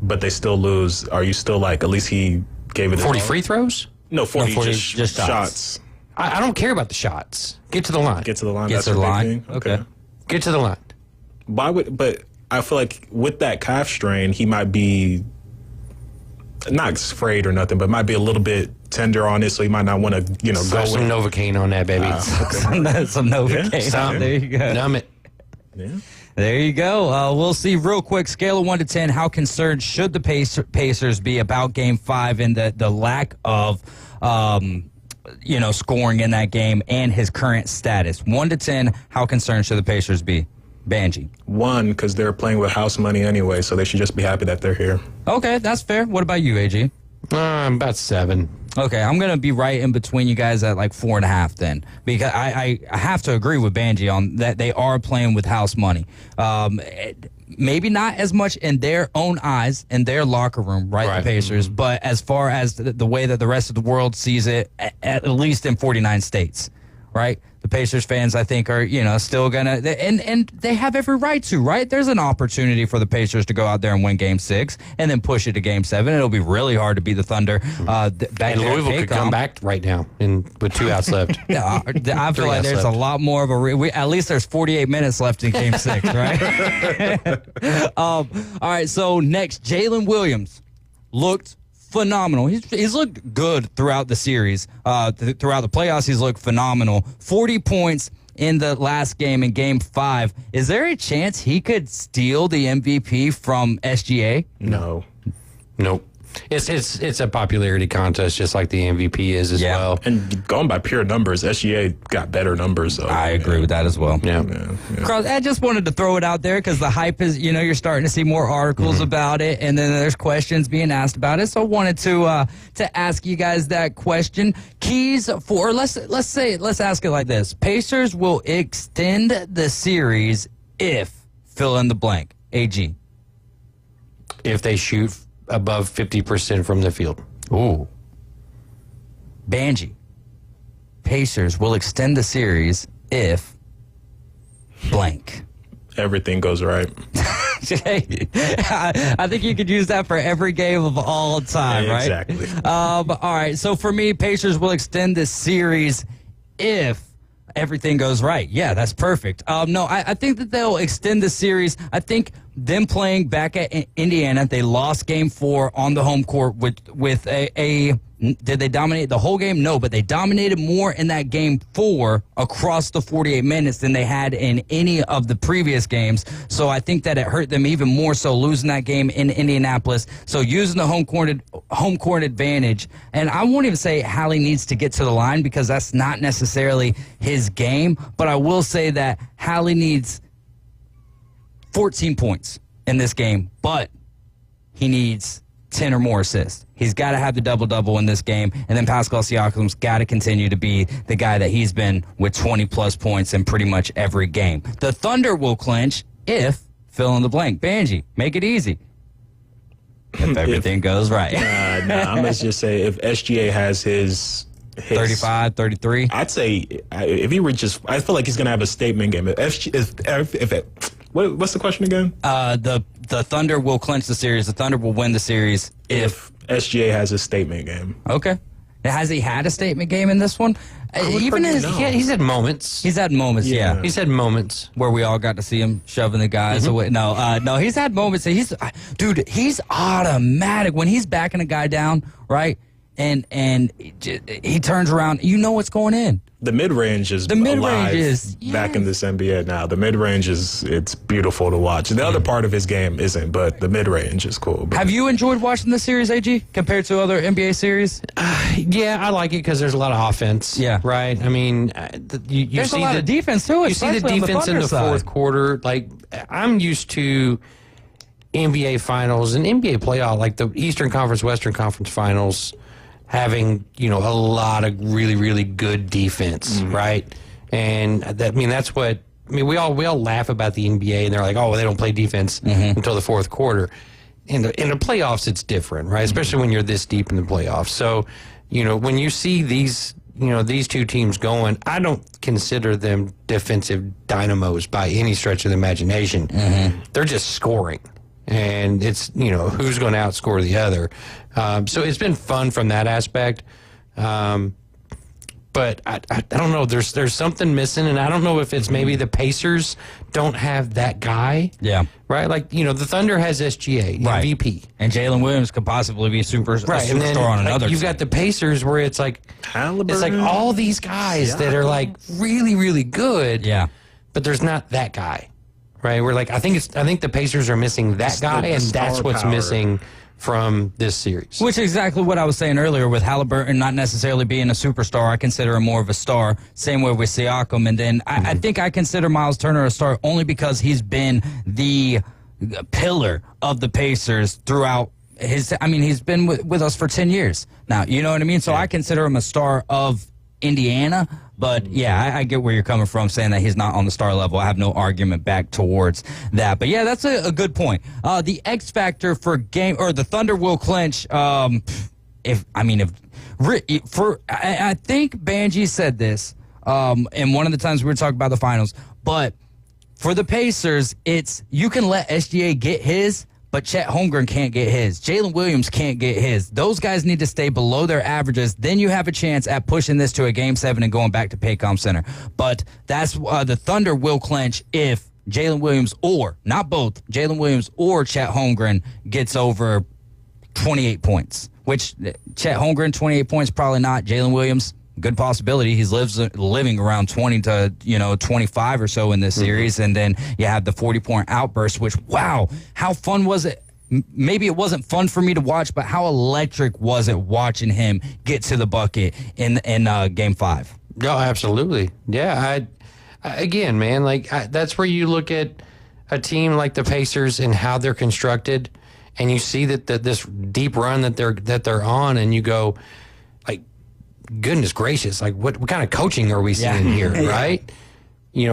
but they still lose, are you still like, at least he gave it 40 free throws? No, 40, just shots. shots. I don't care about the shots. Get to the line. Get to the line. Get That's to the your big line. thing? Okay. Get to the line. But I feel like with that calf strain, he might be not afraid or nothing, but might be a little bit tender on it, so he might not want to, go some Novocaine on that, baby. Some Novocaine. Yeah. There you go. Numb it. Yeah. There you go. We'll see real quick. Scale of 1 to 10. How concerned should the Pacers be about Game 5 and the lack of, scoring in that game and his current status? 1 to 10. How concerned should the Pacers be? Banji. 1, because they're playing with house money anyway, so they should just be happy that they're here. Okay, that's fair. What about you, AG? I'm about 7. Okay, I'm going to be right in between you guys at like 4.5 then, because I have to agree with Banji on that. They are playing with house money. Maybe not as much in their own eyes, in their locker room, right. The Pacers, but as far as the way that the rest of the world sees it, at least in 49 states, right? The Pacers fans, I think, are, still going to, and they have every right to, right? There's an opportunity for the Pacers to go out there and win Game 6 and then push it to Game 7. It'll be really hard to beat the Thunder. Back and Louisville could come back right now with 2 outs left. Yeah, I feel like there's a lot more of at least there's 48 minutes left in Game 6, right? All right, so next, Jalen Williams looked phenomenal. He's looked good throughout the series. Throughout the playoffs, he's looked phenomenal. 40 points in the last game, in Game 5. Is there a chance he could steal the MVP from SGA? No. Nope. It's a popularity contest, just like the MVP is as well. And going by pure numbers, SGA got better numbers. So, I agree with that as well. Yeah. Carl, I just wanted to throw it out there because the hype is, you're starting to see more articles about it, and then there's questions being asked about it. So I wanted to ask you guys that question. Keys for let's ask it like this: Pacers will extend the series if fill in the blank. AG. If they shoot above 50% from the field. Ooh. Banji. Pacers will extend the series if blank. Everything goes right. I think you could use that for every game of all time, right? Exactly. All right. So for me, Pacers will extend this series if everything goes right. Yeah, that's perfect. No, I think that they'll extend the series. I think them playing back at Indiana, they lost Game 4 on the home court with a did they dominate the whole game? No, but they dominated more in that Game 4 across the 48 minutes than they had in any of the previous games. So I think that it hurt them even more so losing that game in Indianapolis. So using the home court advantage, and I won't even say Hallie needs to get to the line because that's not necessarily his game, but I will say that Hallie needs 14 points in this game, but he needs 10 or more assists. He's got to have the double-double in this game, and then Pascal Siakam's got to continue to be the guy that he's been with 20-plus points in pretty much every game. The Thunder will clinch if, fill in the blank. Banji, make it easy. If everything goes right. I'm going to just say if SGA has his 35, 33. I'd say if he reaches, I feel like he's going to have a statement game. What's the question again? The Thunder will clinch the series. The Thunder will win the series if SGA has a statement game. Okay. Now, has he had a statement game in this one? Even he's had moments. He's had moments. Yeah. He's had moments where we all got to see him shoving the guys away. No, he's had moments. He's automatic when he's backing a guy down. Right. and he turns around. You know what's going in. The mid-range is back in this NBA now. The mid-range it's beautiful to watch. The other part of his game isn't, but the mid-range is cool. Have you enjoyed watching this series, AG, compared to other NBA series? Yeah, I like it because there's a lot of offense. Yeah. Right? I mean, you there's see a lot of defense, too. You see the defense in the fourth quarter. Like, I'm used to NBA finals and NBA playoff, like the Eastern Conference, Western Conference finals, having, a lot of really, really good defense, right? And that's what we all laugh about the NBA, and they're like, oh, they don't play defense until the fourth quarter. In the playoffs, it's different, right? Especially when you're this deep in the playoffs. So, when you see these two teams going, I don't consider them defensive dynamos by any stretch of the imagination. They're just scoring. And it's, who's going to outscore the other. So it's been fun from that aspect. But I don't know. There's something missing, and I don't know if it's maybe the Pacers don't have that guy. Yeah. Right? Like, the Thunder has SGA, MVP. And Jalen Williams could possibly be a superstar on another You've got the Pacers where it's like Halliburton. It's like all these guys that are like really, really good. Yeah. But there's not that guy. Right? We're like, I think the Pacers are missing that guy, and that's what's missing from this series. Which is exactly what I was saying earlier with Halliburton not necessarily being a superstar. I consider him more of a star. Same way with Siakam. And then I think I consider Miles Turner a star only because he's been the pillar of the Pacers throughout he's been with us for 10 years now. You know what I mean? So I consider him a star of Indiana. But, yeah, I get where you're coming from saying that he's not on the star level. I have no argument back towards that. But, yeah, that's a good point. The X factor for the Thunder will clinch. I think Banji said this in one of the times we were talking about the finals. But for the Pacers, it's you can let SGA get his, but Chet Holmgren can't get his. Jalen Williams can't get his. Those guys need to stay below their averages. Then you have a chance at pushing this to a Game 7 and going back to Paycom Center. But that's the Thunder will clinch if Jalen Williams or, not both, Jalen Williams or Chet Holmgren gets over 28 points. Which, Chet Holmgren, 28 points, probably not. Jalen Williams, good possibility. He's living around 20 to 25 or so in this series, and then you have the 40-point outburst. Which, wow, how fun was it? Maybe it wasn't fun for me to watch, but how electric was it watching him get to the bucket in Game 5? Oh, absolutely. Yeah, again, man, that's where you look at a team like the Pacers and how they're constructed, and you see that this deep run that they're on, and you go, goodness gracious, what kind of coaching are we seeing here, right?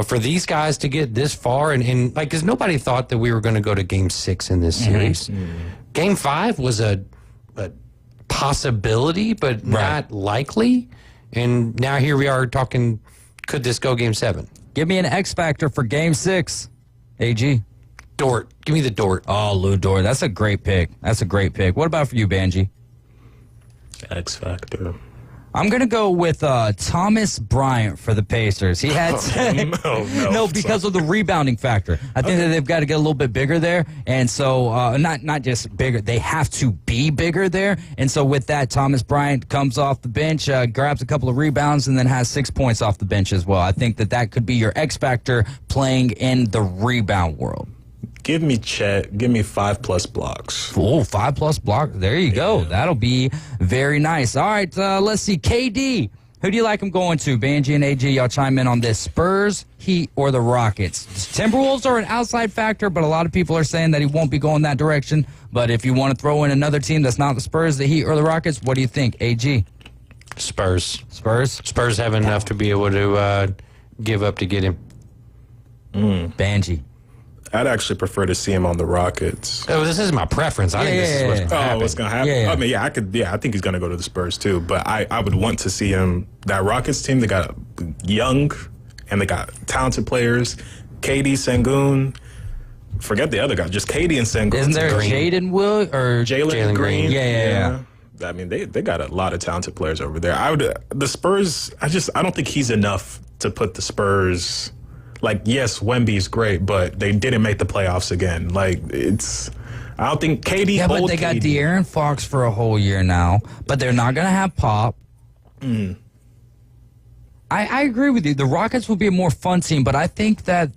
For these guys to get this far, and because nobody thought that we were going to go to Game 6 in this series. Game 5 was a possibility, but not likely. And now here we are talking, could this go Game 7? Give me an X factor for Game 6, AG. Dort. Give me the Dort. Oh, Lou Dort. That's a great pick. What about for you, Banji? X factor. I'm going to go with Thomas Bryant for the Pacers. He had because of the rebounding factor. I think that they've got to get a little bit bigger there. And so not just bigger, they have to be bigger there. And so with that, Thomas Bryant comes off the bench, grabs a couple of rebounds, and then has 6 points off the bench as well. I think that could be your X factor playing in the rebound world. Give me Chet. Give me 5+ blocks. Oh, 5+ blocks. There you go. That'll be very nice. All right, let's see. KD. Who do you like him going to? Banji and AG, y'all chime in on this. Spurs, Heat, or the Rockets? Timberwolves are an outside factor, but a lot of people are saying that he won't be going that direction. But if you want to throw in another team that's not the Spurs, the Heat, or the Rockets, what do you think, AG? Spurs. Spurs have enough to be able to give up to get him. Banji. I'd actually prefer to see him on the Rockets. Oh, this is my preference. I think this is what's going to happen. What's going to happen? I think he's going to go to the Spurs too. But I would want to see him. That Rockets team, they got young and they got talented players. KD, Sengun. Forget the other guy. Just KD and Sengun. Isn't there Jalen Green? Yeah. I mean, they got a lot of talented players over there. The Spurs. I don't think he's enough to put the Spurs. Yes, Wemby's great, but they didn't make the playoffs again. I don't think KD. Yeah, but they got De'Aaron Fox for a whole year now, but they're not going to have Pop. I agree with you. The Rockets will be a more fun team, but I think that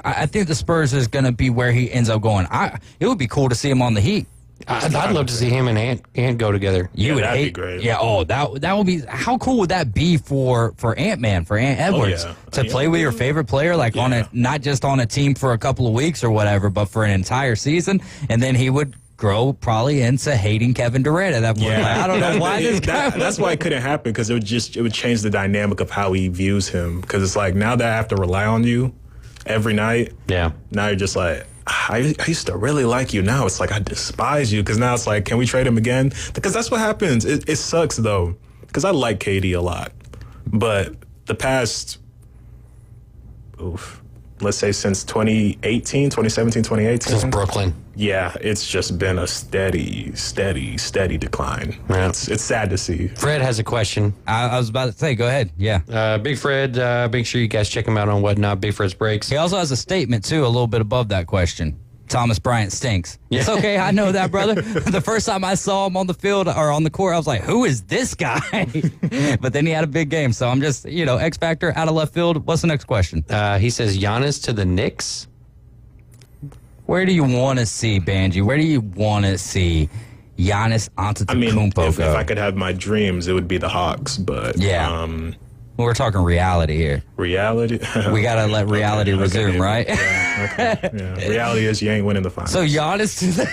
I think the Spurs is going to be where he ends up going. It would be cool to see him on the Heat. I'd love to see him and Ant go together. That'd be great. Yeah, that would be. How cool would that be for Ant-Man, for Ant Edwards, to play with your favorite player, like on a not just on a team for a couple of weeks or whatever, but for an entire season, and then he would grow probably into hating Kevin Durant at that point. Yeah. Like, I don't know why this guy. That's why it couldn't happen, because it would change the dynamic of how he views him. Because it's like, now that I have to rely on you every night. Yeah. Now you're just like, I used to really like you. Now it's like I despise you, because now it's like, can we trade him again? Because that's what happens. It sucks though, because I like KD a lot, but the past, let's say since 2017, 2018. Since Brooklyn. Yeah, it's just been a steady decline. Yeah. It's sad to see. Fred has a question. I was about to say, go ahead. Yeah. Big Fred, make sure you guys check him out on Whatnot. Big Fred's Breaks. He also has a statement, too, a little bit above that question. Thomas Bryant stinks. It's okay. I know that, brother. The first time I saw him on the field or on the court, I was like, who is this guy? But then he had a big game. So I'm just, X Factor out of left field. What's the next question? He says Giannis to the Knicks. Where do you want to see, Banji? Where do you want to see Giannis Antetokounmpo if go? I could have my dreams, it would be the Hawks. But we're talking reality here. Reality? We got to let reality resume, right? Yeah. Reality is you ain't winning the finals. So Giannis to the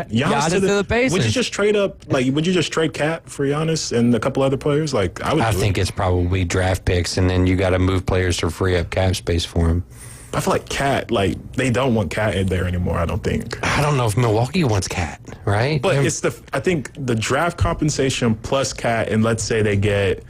Giannis to the Pacers. Would you just trade up? Would you just trade Cat for Giannis and a couple other players? I think it's probably draft picks, and then you got to move players to free up cap space for him. I feel like Cat, they don't want Cat in there anymore, I don't think. I don't know if Milwaukee wants Cat, right? But I think the draft compensation plus Cat, and let's say they get,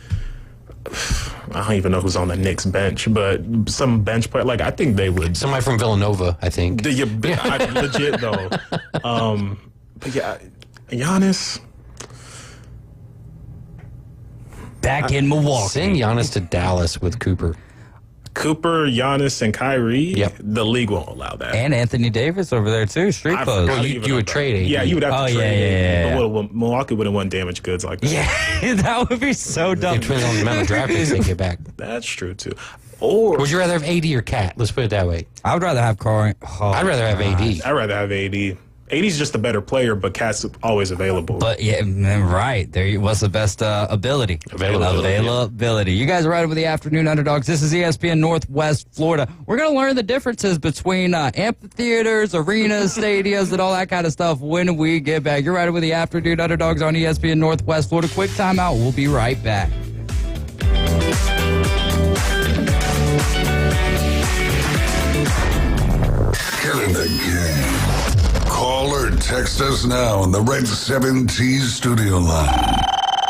I don't even know who's on the Knicks bench, but some bench player, I think they would. Somebody from Villanova, I think. Legit, though. But yeah, Giannis. Back in Milwaukee. Send Giannis to Dallas with Cooper, Giannis, and Kyrie. Yep. The league won't allow that. And Anthony Davis over there, too. Street clothes. Well, you would trade AD. Yeah, you would have to trade. Yeah. But Milwaukee wouldn't want damaged goods like that. Yeah, that would be so dumb. It depends on the amount of draft picks they get back. That's true, too. Or would you rather have AD or Cat? Let's put it that way. I would rather have Corey. I'd rather have AD. I'd rather have AD. AD's just a better player, but Cat's always available. But yeah, right. What's the best ability? Availability. You guys are riding with the Afternoon Underdogs. This is ESPN Northwest Florida. We're going to learn the differences between amphitheaters, arenas, stadiums, and all that kind of stuff when we get back. You're riding with the Afternoon Underdogs on ESPN Northwest Florida. Quick timeout. We'll be right back. Get in the game. Call or text us now on the Red 7T studio line.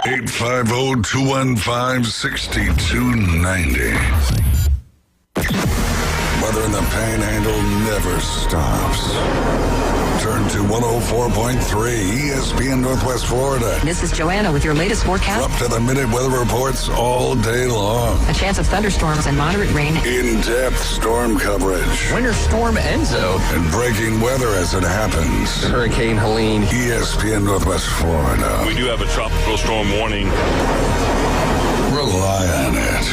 850-215-6290. Weather in the Panhandle never stops. Turn to 104.3 ESPN Northwest Florida. This is Joanna with your latest forecast. Up to the minute weather reports all day long. A chance of thunderstorms and moderate rain. In-depth storm coverage. Winter Storm Enzo. And breaking weather as it happens. Hurricane Helene. ESPN Northwest Florida. We do have a tropical storm warning. Rely on it.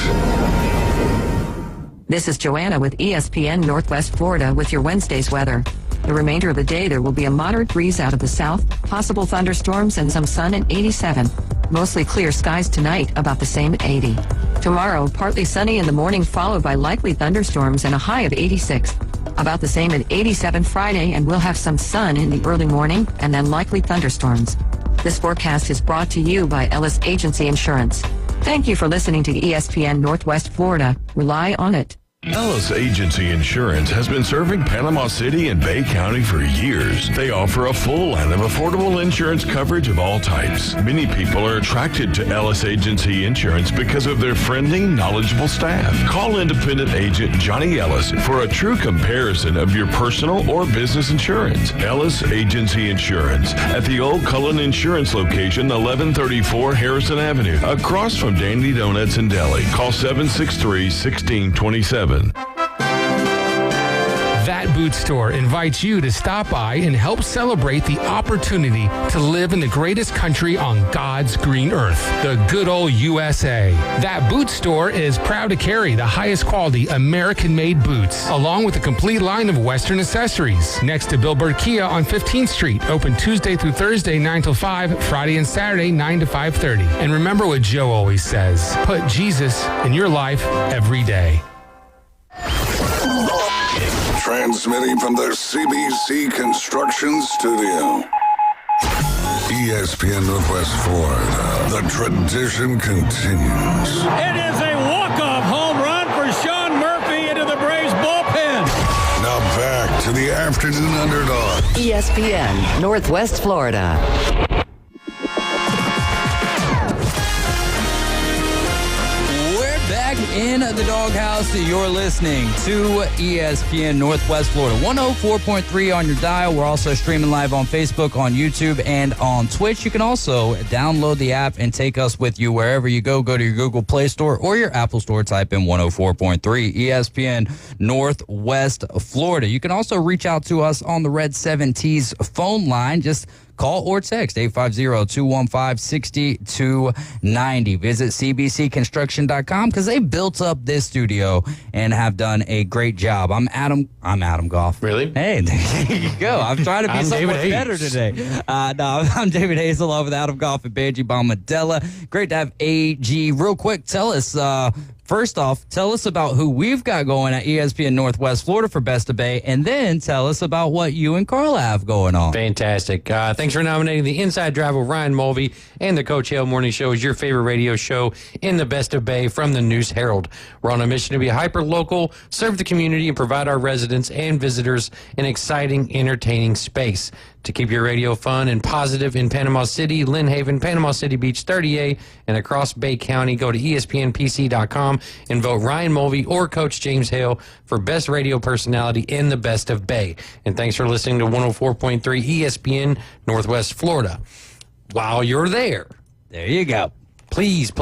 This is Joanna with ESPN Northwest Florida with your Wednesday's weather. The remainder of the day, there will be a moderate breeze out of the south, possible thunderstorms and some sun at 87. Mostly clear skies tonight, about the same at 80. Tomorrow, partly sunny in the morning, followed by likely thunderstorms and a high of 86. About the same at 87 Friday, and we'll have some sun in the early morning and then likely thunderstorms. This forecast is brought to you by Ellis Agency Insurance. Thank you for listening to ESPN Northwest Florida. Rely on it. Ellis Agency Insurance has been serving Panama City and Bay County for years. They offer a full line of affordable insurance coverage of all types. Many people are attracted to Ellis Agency Insurance because of their friendly, knowledgeable staff. Call independent agent Johnny Ellis for a true comparison of your personal or business insurance. Ellis Agency Insurance at the Old Cullen Insurance location, 1134 Harrison Avenue, across from Dandy Donuts and Deli. Call 763-1627. That Boot Store invites you to stop by and help celebrate the opportunity to live in the greatest country on God's green earth, the good old USA. That boot store is proud to carry the highest quality American-made boots, along with a complete line of Western accessories. Next to Bill Bird Kia on 15th Street, open Tuesday through Thursday 9 till 5, Friday and Saturday 9 to 5:30. And remember what Joe always says, put Jesus in your life every day. Transmitting from the CBC Construction Studio. ESPN Northwest Florida. The tradition continues. It is a walk-off home run for Sean Murphy into the Braves bullpen. Now back to the Afternoon Underdog. ESPN Northwest Florida. Back in the doghouse, you're listening to ESPN Northwest Florida 104.3 on your dial. We're also streaming live on Facebook, on YouTube, and on Twitch. You can also download the app and take us with you wherever you go. Go to your Google Play Store or your Apple Store. Type in 104.3 ESPN Northwest Florida. You can also reach out to us on the Red 7T's phone line. Just call or text 850-215-6290. Visit cbcconstruction.com because they built up this studio and have done a great job. I'm Adam Goff. Really? Hey, there you go. I'm trying to be somewhat better today. I'm David Hayes along with Adam Goff and Benji Bombadella. Great to have AG. Real quick, tell us, first off, tell us about who we've got going at ESPN Northwest Florida for Best of Bay, and then tell us about what you and Carla have going on. Fantastic. Thanks for nominating the Inside Drive with Ryan Mulvey and the Coach Hale Morning Show as your favorite radio show in the Best of Bay from the News Herald. We're on a mission to be hyper-local, serve the community, and provide our residents and visitors an exciting, entertaining space. To keep your radio fun and positive in Panama City, Lynn Haven, Panama City Beach, 30A, and across Bay County, go to ESPNPC.com and vote Ryan Mulvey or Coach James Hale for Best Radio Personality in the Best of Bay. And thanks for listening to 104.3 ESPN Northwest Florida. While you're there you go. Please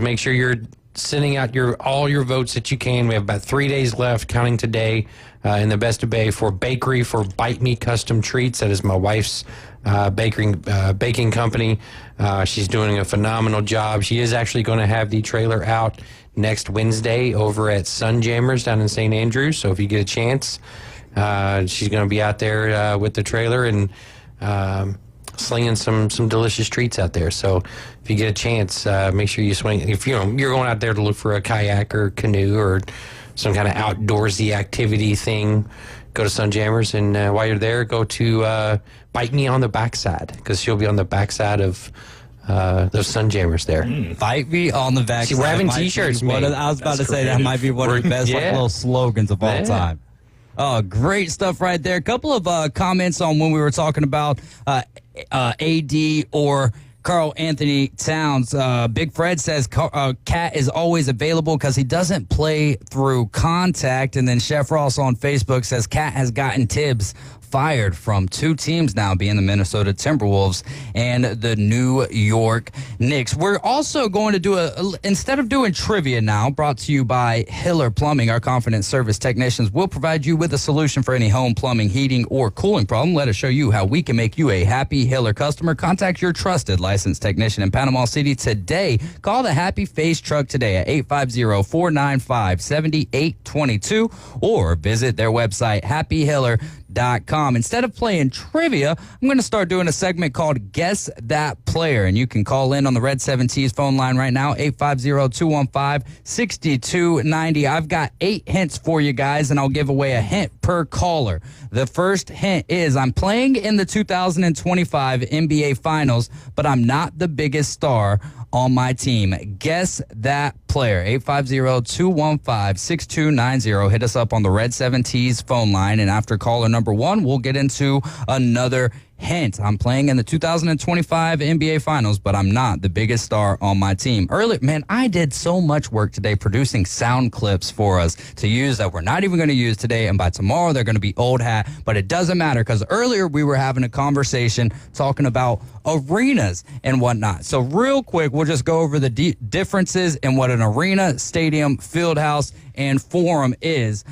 make sure you're sending out all your votes that you can. We have about 3 days left, counting today, in the Best of Bay for Bakery for Bite Me Custom Treats. That is my wife's baking company. She's doing a phenomenal job. She is actually going to have the trailer out next Wednesday over at Sunjammers down in St. Andrews. So if you get a chance, she's going to be out there with the trailer and slinging some delicious treats out there. So if you get a chance, make sure you swing. If you're going out there to look for a kayak or canoe or some kind of outdoorsy activity thing, go to Sunjammers, and while you're there, go to Bite Me on the Backside, because she'll be on the backside of those Sunjammers there. Bite Me on the Backside. See, we're having T-shirts made. I was about to say that might be one of the best little slogans of all time. Oh, great stuff right there. A couple of comments on when we were talking about AD or Carl Anthony Towns. Big Fred says Cat is always available because he doesn't play through contact. And then Chef Ross on Facebook says Cat has gotten Tibbs fired from two teams now, being the Minnesota Timberwolves and the New York Knicks. We're also going to do instead of doing trivia now, brought to you by Hiller Plumbing, our confident service technicians will provide you with a solution for any home plumbing, heating, or cooling problem. Let us show you how we can make you a happy Hiller customer. Contact your trusted licensed technician in Panama City today. Call the Happy Face Truck today at 850-495-7822 or visit their website, happyhiller.com. Instead of playing trivia, I'm going to start doing a segment called Guess That Player, and you can call in on the Red 7T's phone line right now, 850-215-6290. I've got 8 hints for you guys, and I'll give away a hint per caller. The first hint is I'm playing in the 2025 NBA Finals, but I'm not the biggest star on my team. Guess that player. 850-215-6290. Hit us up on the Red 7T's phone line, and after caller number 1, we'll get into another hint. I'm playing in the 2025 NBA Finals, but I'm not the biggest star on my team. Earlier, man, I did so much work today producing sound clips for us to use that we're not even going to use today, and by tomorrow they're going to be old hat, but it doesn't matter because earlier we were having a conversation talking about arenas and whatnot. So real quick, we'll just go over the differences in what an arena, stadium, field house, and forum is.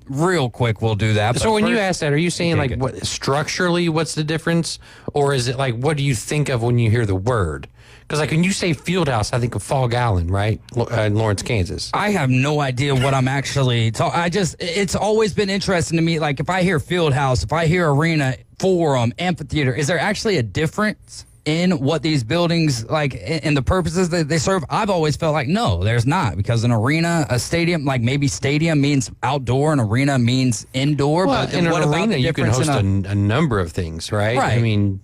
real quick, we'll do that. So but when you first- ask that, are you saying Okay, like what structurally, what's the difference, or is it like what do you think of when you hear the word? Because like when you say field house, I think of Fog Island, right, in Lawrence, Kansas. I have no idea what I'm actually it's always been interesting to me. Like if I hear field house, if I hear arena, forum, amphitheater, is there actually a difference in what these buildings, like in the purposes that they serve? I've always felt like no, there's not, because an arena, a stadium, like maybe stadium means outdoor and arena means indoor. Well, but in what an about arena, the you can difference host in a number of things, right? Right.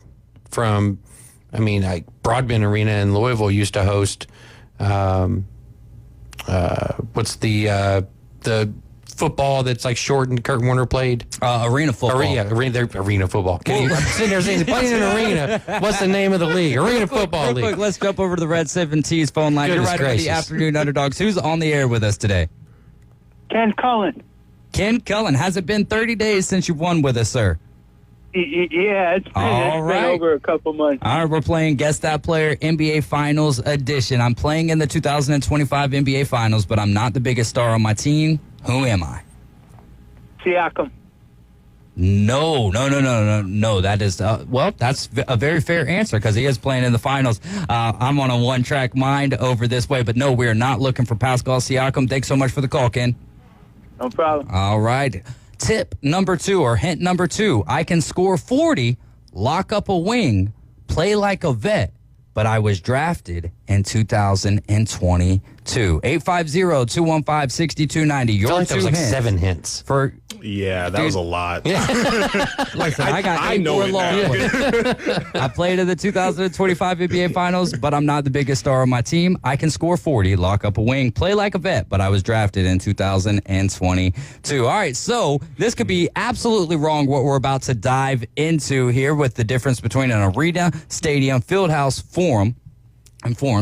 I mean, like Broadbent Arena in Louisville used to host, what's the football that's like short and Kurt Warner played? Arena football. Arena football. I'm sitting there saying, playing in an arena. What's the name of the league? Arena Football Real League. quick, let's jump over to the Red 7T's phone line. Goodness You're right over the gracious. Afternoon Underdogs. Who's on the air with us today? Ken Cullen. Ken Cullen. Has it been 30 days since you've won with us, sir? Yeah, it's All been right. over a couple months. All right, we're playing Guess That Player NBA Finals Edition. I'm playing in the 2025 NBA Finals, but I'm not the biggest star on my team. Who am I? Siakam. No. That is, that's a very fair answer because he is playing in the finals. I'm on a one-track mind over this way, but no, we're not looking for Pascal Siakam. Thanks so much for the call, Ken. No problem. All right. Tip number 2 or hint number 2. I can score 40, lock up a wing, play like a vet, but I was drafted in 2022. 850-215-6290. I Your feel like there was like hints 7 hints. for Yeah, that was a lot. Listen, I got I 8 know more it long now. ones. I played in the 2025 NBA Finals, but I'm not the biggest star on my team. I can score 40, lock up a wing, play like a vet, but I was drafted in 2022. All right, so this could be absolutely wrong what we're about to dive into here with the difference between an arena, stadium, field house, forum.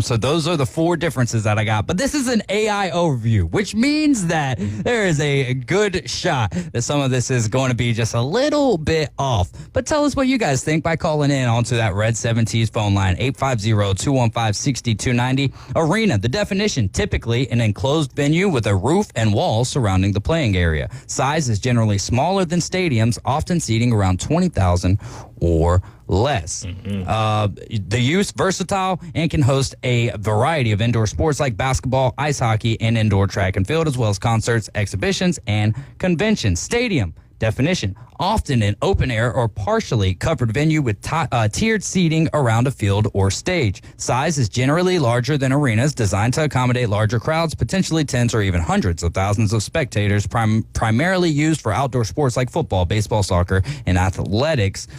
So those are the 4 differences that I got. But this is an AI overview, which means that there is a good shot that some of this is going to be just a little bit off. But tell us what you guys think by calling in onto that Red 7T's phone line, 850-215-6290. Arena, the definition, typically an enclosed venue with a roof and walls surrounding the playing area. Size is generally smaller than stadiums, often seating around 20,000 or less. The use, versatile, and can host a variety of indoor sports like basketball, ice hockey, and indoor track and field, as well as concerts, exhibitions, and conventions. Stadium, definition, often an open air or partially covered venue with tiered seating around a field or stage. Size is generally larger than arenas, designed to accommodate larger crowds, potentially tens or even hundreds of thousands of spectators, primarily used for outdoor sports like football, baseball, soccer, and athletics,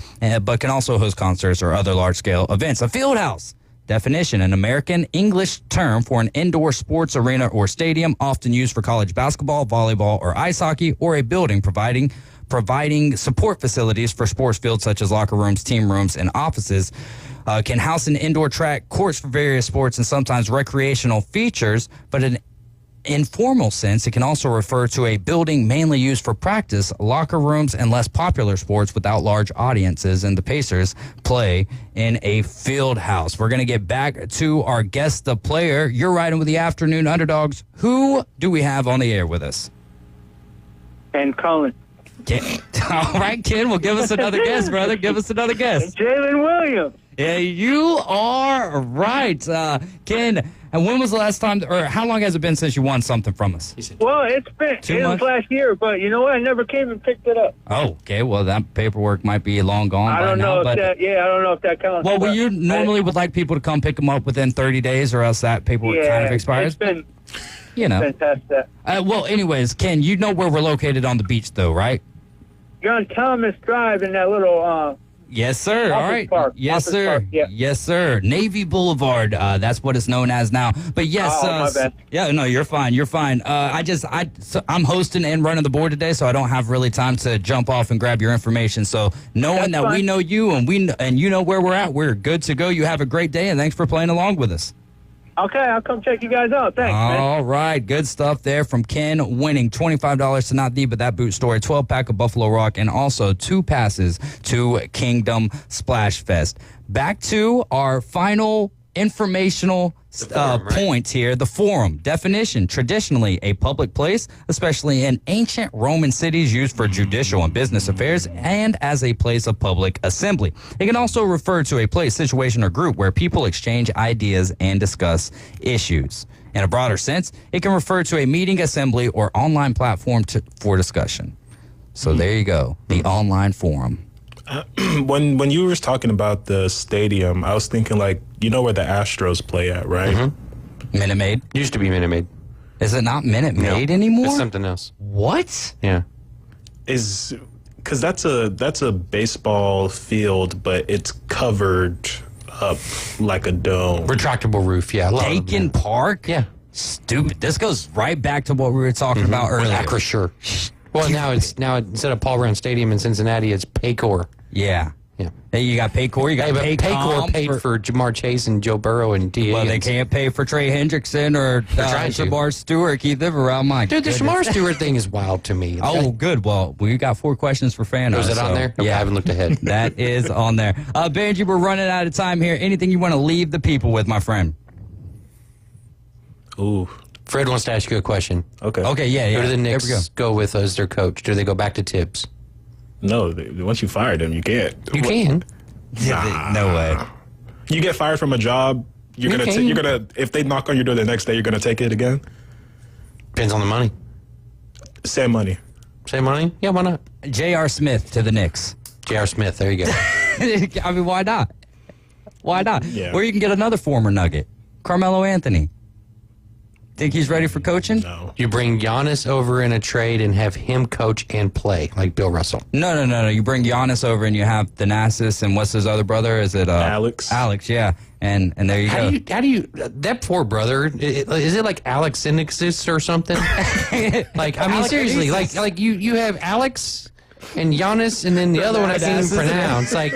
but can also host concerts or other large-scale events. A field house, definition, an American English term for an indoor sports arena or stadium, often used for college basketball, volleyball, or ice hockey, or a building providing support facilities for sports fields such as locker rooms, team rooms, and offices. Can house an indoor track, courts for various sports, and sometimes recreational features, but in informal sense, it can also refer to a building mainly used for practice, locker rooms, and less popular sports without large audiences, and the Pacers play in a field house. We're going to get back to our Guess the Player. You're riding with the Afternoon Underdogs. Who do we have on the air with us? Ken Cullen. All right, Ken, well, give us another guess, brother. Give us another guess. Jalen Williams. Yeah, you are right. Ken, and when was the last time, or how long has it been since you won something from us? Well, it was last year, but you know what? I never came and picked it up. Oh, okay. Well, that paperwork might be long gone I by don't now. know if But that. Yeah, I don't know if that counts. well, but you normally would like people to come pick them up within 30 days, or else that paperwork kind of expires. It's been, you know. been past that. Well, anyways, Ken, you know where we're located on the beach, though, right? You're on Thomas Drive in that little. Yes, sir. All right. Park. Yes, Office sir. Park, yeah. Yes, sir. Navy Boulevard. That's what it's known as now. But yes. Oh, my bad. Yeah, no, you're fine. You're fine. I'm hosting and running the board today, so I don't have really time to jump off and grab your information. So knowing that we know you and you know where we're at, we're good to go. You have a great day, and thanks for playing along with us. Okay, I'll come check you guys out. Thanks, man. All right, good stuff there from Ken, winning $25 to not the, but that boot store, 12-pack of Buffalo Rock, and also 2 passes to Kingdom Splash Fest. Back to our final informational points here. The forum, definition, traditionally a public place, especially in ancient Roman cities used for judicial and business affairs and as a place of public assembly. It can also refer to a place, situation, or group where people exchange ideas and discuss issues. In a broader sense, it can refer to a meeting, assembly, or online platform for discussion. So there you go, the online forum. When you were talking about the stadium, I was thinking like, you know where the Astros play at, right? Mm-hmm. Minute Maid? Used to be Minute Maid. Is it not Minute Maid anymore? It's something else. What? Yeah. Because that's a baseball field, but it's covered up like a dome. Retractable roof, yeah. Dakin Park? Yeah. Stupid. This goes right back to what we were talking about earlier. Acrisure. Well, now instead of Paul Brown Stadium in Cincinnati, it's Paycor. Yeah. Yeah. Hey, you got Paycor, you got Paycor paid for Jamar Chase and Joe Burrow and D. Well, they can't pay for Trey Hendrickson or Shamar Stewart. Keep them around my Dude, the Shamar Stewart thing is wild to me. Oh, good. Well, we got 4 questions for Fano. Was it on there? Okay, yeah, I haven't looked ahead. That is on there. Benji, we're running out of time here. Anything you want to leave the people with, my friend? Ooh. Fred wants to ask you a question. Okay. Okay, yeah. Who do the Knicks go with as their coach? Do they go back to Tibbs? No, once you fire them, you can't. You can. Nah. No way. You get fired from a job, you're gonna if they knock on your door the next day, you're gonna take it again. Depends on the money. Same money. Same money? Yeah, why not? J.R. Smith to the Knicks. J.R. Smith, there you go. I mean, why not? Why not? Yeah. Or you can get another former Nugget, Carmelo Anthony. Think he's ready for coaching? No. You bring Giannis over in a trade and have him coach and play like Bill Russell. No. You bring Giannis over and you have Thanasis and what's his other brother? Is it Alex? Alex, yeah. And there you go. How do you that poor brother? Is it like Alex Sinixis or something? Like, I mean, seriously, like you have Alex and Giannis, and then the other one I can't even pronounce. Like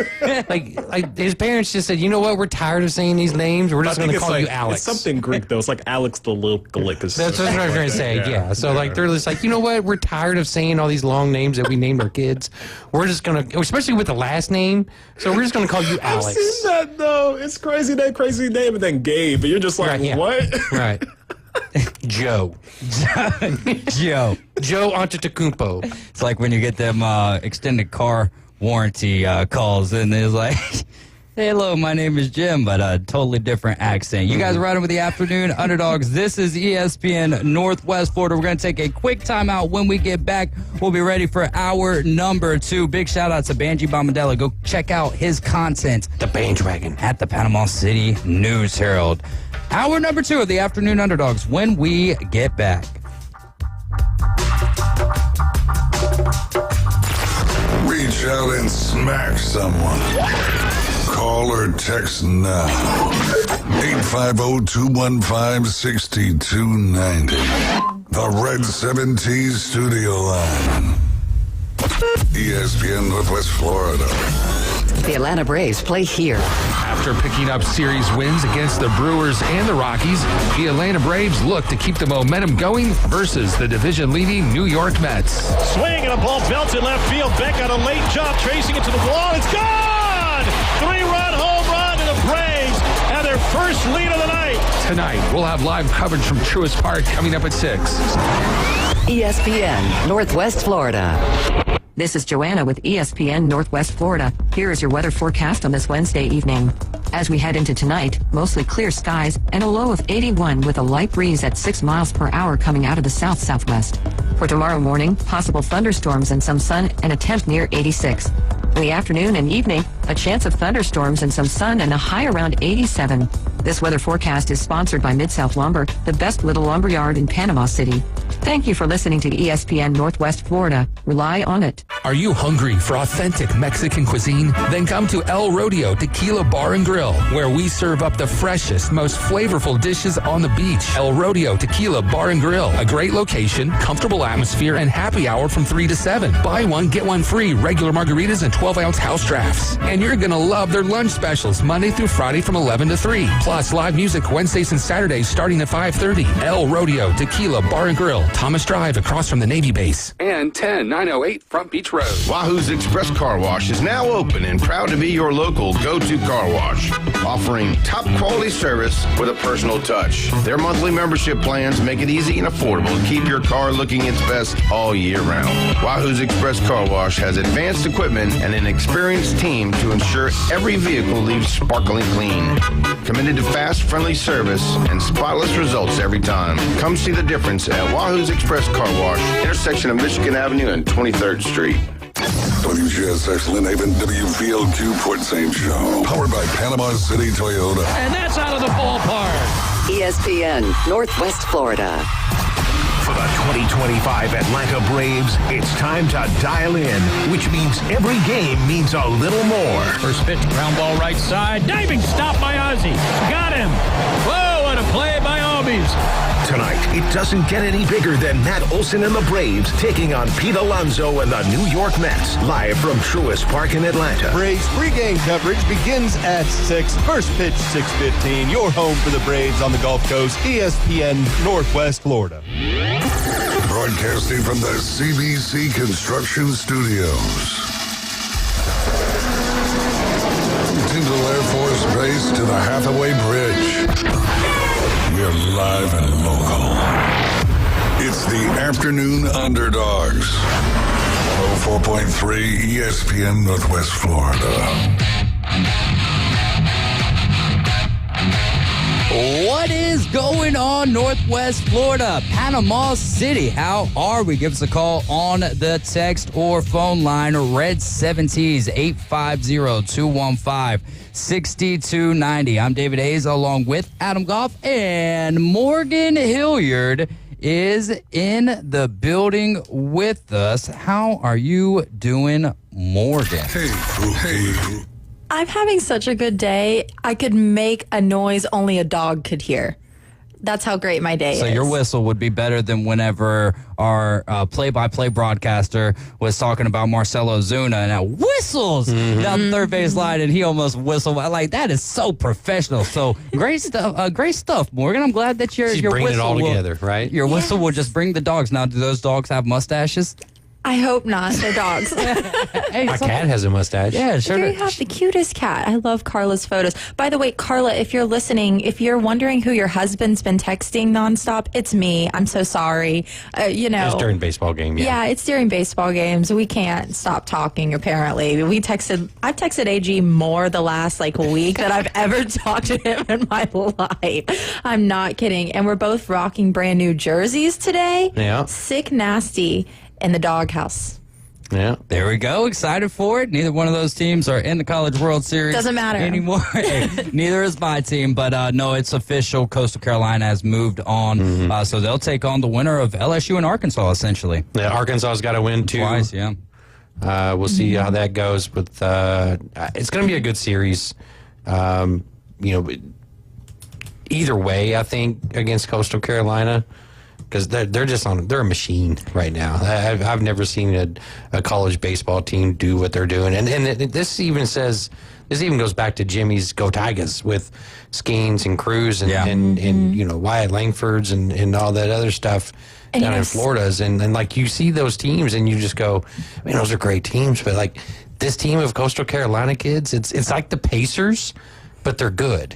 his parents just said, you know what? We're tired of saying these names. We're just going to call you Alex. It's something Greek though. It's like Alex the Licklicus. That's what I was going to say. Yeah. So like they're just like, you know what? We're tired of saying all these long names that we named our kids. We're just going to, especially with the last name. So we're just going to call you Alex. I've seen that though. It's crazy name, and then Gabe, and you're just like, what? Right. Joe Antetokounmpo. It's like when you get them extended car warranty calls, and it's like, hey, hello, my name is Jim, but a totally different accent. You guys are riding with the Afternoon Underdogs. This is ESPN Northwest Florida. We're going to take a quick timeout. When we get back, we'll be ready for hour number 2. Big shout out to Banji Bombadella. Go check out his content, The Bandwagon, at the Panama City News Herald. Hour number 2 of the Afternoon Underdogs when we get back. Reach out and smack someone. Call or text now. 850-215-6290. The Red 17 Studio Line. ESPN Northwest Florida. The Atlanta Braves play here. After picking up series wins against the Brewers and the Rockies, the Atlanta Braves look to keep the momentum going versus the division-leading New York Mets. Swing and a ball belted left field. Beck on a late jump, tracing it to the wall. It's gone! 3-run home run, and the Braves have their first lead of the night. Tonight, we'll have live coverage from Truist Park coming up at 6. ESPN Northwest Florida. This is Joanna with ESPN Northwest Florida. Here is your weather forecast on this Wednesday evening. As we head into tonight, mostly clear skies and a low of 81 with a light breeze at 6 miles per hour coming out of the south-southwest. For tomorrow morning, possible thunderstorms and some sun and a temp near 86. In the afternoon and evening, a chance of thunderstorms and some sun and a high around 87. This weather forecast is sponsored by Mid-South Lumber, the best little lumber yard in Panama City. Thank you for listening to ESPN Northwest Florida. Rely on it. Are you hungry for authentic Mexican cuisine? Then come to El Rodeo Tequila Bar and Grill, where we serve up the freshest, most flavorful dishes on the beach. El Rodeo Tequila Bar and Grill, a great location, comfortable atmosphere, and happy hour from 3 to 7. Buy one, get one free, regular margaritas and 12-ounce house drafts. And you're going to love their lunch specials Monday through Friday from 11 to 3. Plus live music Wednesdays and Saturdays starting at 5:30. El Rodeo Tequila Bar and Grill, Thomas Drive across from the Navy base. And 10908 Front Beach Road. Wahoo's Express Car Wash is now open and proud to be your local go-to car wash, offering top quality service with a personal touch. Their monthly membership plans make it easy and affordable to keep your car looking its best all year round. Wahoo's Express Car Wash has advanced equipment and an experienced team to ensure every vehicle leaves sparkling clean. Committed to fast, friendly service and spotless results every time. Come see the difference at Wahoo's Express Car Wash, intersection of Michigan Avenue and 23rd Street. WGSX Lynn Haven, WVLQ Port St. Joe. Powered by Panama City Toyota. And that's out of the ballpark. ESPN, Northwest Florida. For the 2025 Atlanta Braves, it's time to dial in, which means every game means a little more. First pitch, ground ball right side. Diving stop by Ozzie. Got him. Whoa, what a play by Albies. Tonight, it doesn't get any bigger than Matt Olson and the Braves taking on Pete Alonso and the New York Mets, live from Truist Park in Atlanta. Braves pregame coverage begins at 6. First pitch, 6:15. Your home for the Braves on the Gulf Coast, ESPN Northwest Florida. Broadcasting from the CBC Construction Studios. Tyndall Air Force Base to the Hathaway Bridge. We're live and local. It's the Afternoon Underdogs. 104.3 ESPN Northwest Florida. What is going on, Northwest Florida? Panama City, how are we? Give us a call on the text or phone line, Red 70s, 850-215-6290. I'm David Hayes along with Adam Goff, and Morgan Hilliard is in the building with us. How are you doing, Morgan? Hey. I'm having such a good day. I could make a noise only a dog could hear. That's how great my day is. So your whistle would be better than whenever our play-by-play broadcaster was talking about Marcelo Zuna and now whistles down the third base line, and he almost whistled. Like, that is so professional. So great stuff, Morgan. I'm glad that your bringing whistle it all together, right? Your whistle will just bring the dogs. Now, do those dogs have mustaches? I hope not. They're dogs. Hey, my cat has a mustache. Yeah, sure. You have the cutest cat. I love Carla's photos. By the way, Carla, if you're listening, if you're wondering who your husband's been texting nonstop, it's me. I'm so sorry. It's during baseball game. Yeah, it's during baseball games. We can't stop talking, apparently. I've texted AG more the last week than I've ever talked to him in my life. I'm not kidding. And we're both rocking brand new jerseys today. Yeah. Sick nasty. In the doghouse. Yeah. There we go. Excited for it. Neither one of those teams are in the College World Series. Doesn't matter anymore. Hey, neither is my team, but no, it's official. Coastal Carolina has moved on. So they'll take on the winner of LSU and Arkansas, essentially. Yeah, Arkansas's got to win too. Twice, yeah. We'll see how that goes. But it's going to be a good series. Either way, I think, against Coastal Carolina. Because they're a machine right now. I've never seen a college baseball team do what they're doing. And this even goes back to Jimmy's Go Tigers with Skeens and Cruz and Wyatt Langfords and all that other stuff down in Florida's. And you see those teams and you just go, man, those are great teams. But this team of Coastal Carolina kids, it's like the Pacers, but they're good.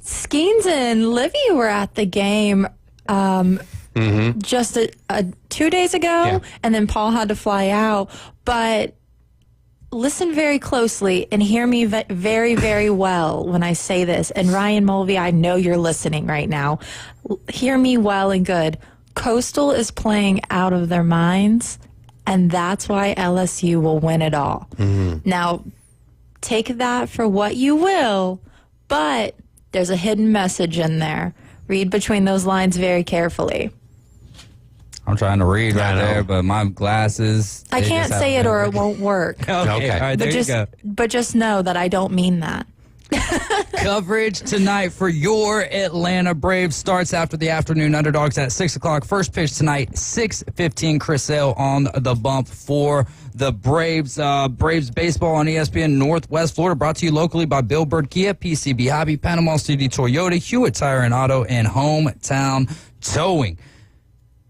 Skeens and Livy were at the game just 2 days ago, and then Paul had to fly out. But listen very closely and hear me very, very well when I say this. And Ryan Mulvey, I know you're listening right now. Hear me well and good. Coastal is playing out of their minds, and that's why LSU will win it all. Now, take that for what you will, but there's a hidden message in there. Read between those lines very carefully. I'm trying to read right there, but my glasses... I can't say it or it won't work. Okay, all right, there you go. But just know that I don't mean that. Coverage tonight for your Atlanta Braves starts after the Afternoon Underdogs at 6 o'clock. First pitch tonight, 6:15. Chris Sale on the bump for the Braves. Braves baseball on ESPN Northwest Florida, brought to you locally by Bill Bird Kia, PCB Hobby, Panama City Toyota, Hewitt Tire and Auto, and Hometown Towing.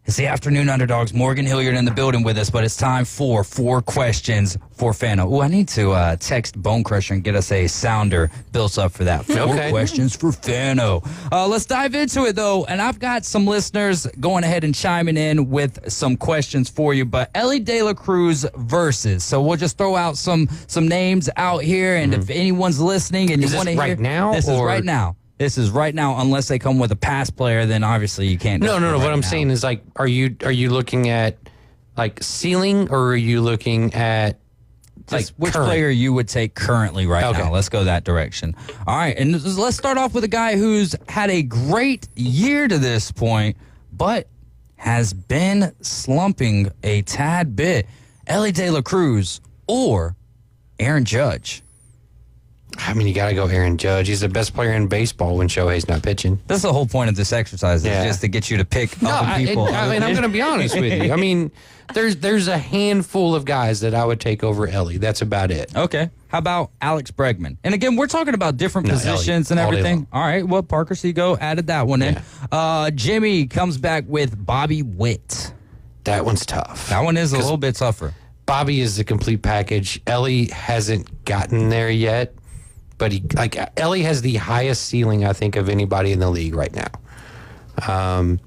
It's the Afternoon Underdogs. Morgan Hilliard in the building with us, but it's time for 4 questions for Fano. Oh, I need to text Bone Crusher and get us a sounder built up for that. 4 questions for Fano. Let's dive into it, though, and I've got some listeners going ahead and chiming in with some questions for you, but Ellie De La Cruz versus. So we'll just throw out some names out here, and if anyone's listening and you want to hear... right now? This is right now. This is right now, unless they come with a past player, then obviously you can't. No. What I'm saying is, like, are you looking at like ceiling, or are you looking at like which current? player you would take currently right now? Let's go that direction. All right, and let's start off with a guy who's had a great year to this point, but has been slumping a tad bit. Ellie De La Cruz or Aaron Judge? I mean, you got to go Aaron Judge. He's the best player in baseball when Shohei's not pitching. That's the whole point of this exercise, is just to get you to pick other people. I mean, I'm going to be honest with you. I mean, there's a handful of guys that I would take over Ellie. That's about it. Okay. How about Alex Bregman? And again, we're talking about different positions Ellie, and all day everything. long. All right. Well, Parker Seago added that one in. Jimmy comes back with Bobby Witt. That one's tough. That one is a little bit tougher. Bobby is the complete package. Ellie hasn't gotten there yet. But Ellie has the highest ceiling, I think, of anybody in the league right now.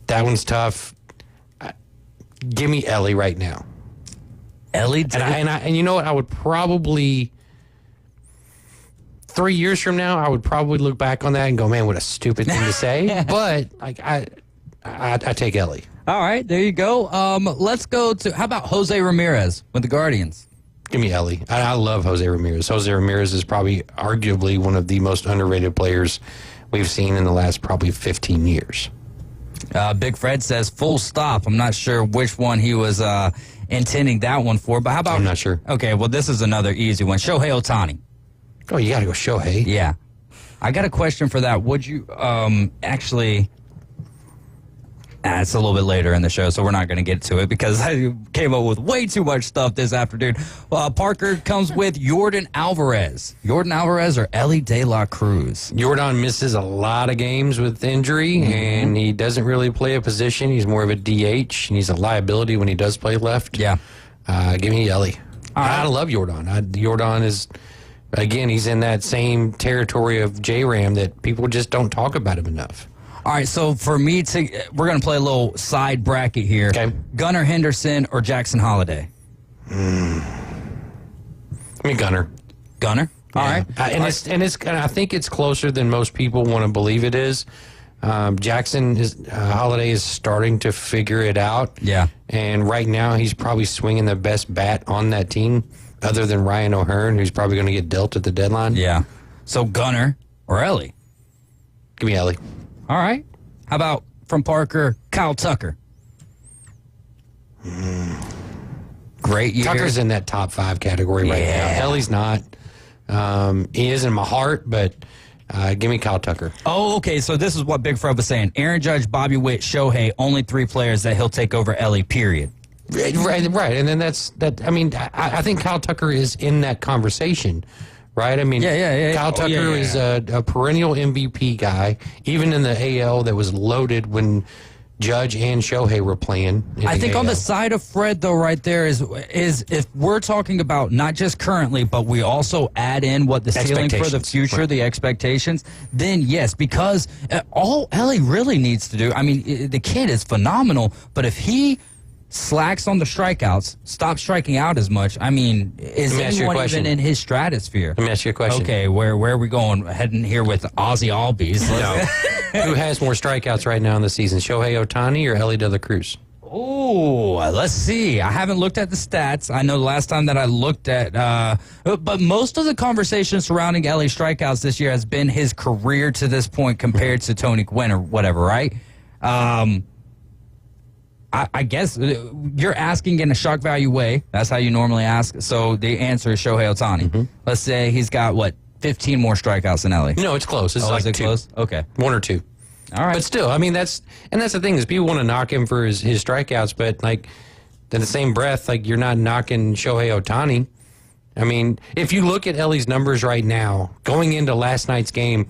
That one's tough. Give me Ellie right now. Ellie, and you know what? I would probably 3 years from now, I would probably look back on that and go, "Man, what a stupid thing to say." But I take Ellie. All right, there you go. Let's go to how about Jose Ramirez with the Guardians? Give me Ellie. I love Jose Ramirez. Jose Ramirez is probably arguably one of the most underrated players we've seen in the last probably 15 years. Big Fred says full stop. I'm not sure which one he was intending that one for, but how about... I'm not sure. Okay, well, this is another easy one. Shohei Ohtani. Oh, you got to go Shohei. Yeah. I got a question for that. Would you actually... it's a little bit later in the show, so we're not going to get to it because I came up with way too much stuff this afternoon. Parker comes with Jordan Alvarez. Jordan Alvarez or Ellie De La Cruz? Jordan misses a lot of games with injury, and he doesn't really play a position. He's more of a DH, and he's a liability when he does play left. Yeah. Give me Ellie. I love Jordan. Jordan is, again, he's in that same territory of J-Ram that people just don't talk about him enough. All right, so for me we're going to play a little side bracket here. Okay. Gunnar Henderson or Jackson Holiday? I mean Gunnar. Gunnar? All right. And I think it's closer than most people want to believe it is. Jackson Holiday is starting to figure it out. Yeah. And right now he's probably swinging the best bat on that team, other than Ryan O'Hearn, who's probably going to get dealt at the deadline. Yeah. So Gunnar or Ellie? Give me Ellie. All right. How about from Parker, Kyle Tucker? Great year. Tucker's in that top 5 category right now. Ellie's not. He is in my heart, but give me Kyle Tucker. Oh, okay. So this is what Big Fred was saying. Aaron Judge, Bobby Witt, Shohei, only 3 players that he'll take over Ellie, period. Right. And then I mean, I think Kyle Tucker is in that conversation. Right? I mean, Kyle Tucker is a perennial MVP guy, even in the AL that was loaded when Judge and Shohei were playing. I think on the side of Fred, though, right there is if we're talking about not just currently, but we also add in what the ceiling for the future, the expectations, then yes, because all Ellie really needs to do, I mean, the kid is phenomenal, but if he slacks on the strikeouts, stops striking out as much, I mean, is anyone even in his stratosphere? Let me ask you a question. Okay, where are we going? Heading here with Ozzy Albies. Who has more strikeouts right now in the season, Shohei Ohtani or Ellie De La Cruz? Oh, let's see. I haven't looked at the stats. I know the last time that I looked at, but most of the conversation surrounding Ellie strikeouts this year has been his career to this point compared to Tony Gwynn or whatever, right? I guess you're asking in a shock value way. That's how you normally ask. So the answer is Shohei Ohtani. Let's say he's got, 15 more strikeouts than Ellie? No, it's close. It's like 2. Close? Okay. 1 or 2. All right. But still, I mean, that's the thing is people want to knock him for his strikeouts, but, in the same breath, you're not knocking Shohei Ohtani. I mean, if you look at Ellie's numbers right now, going into last night's game,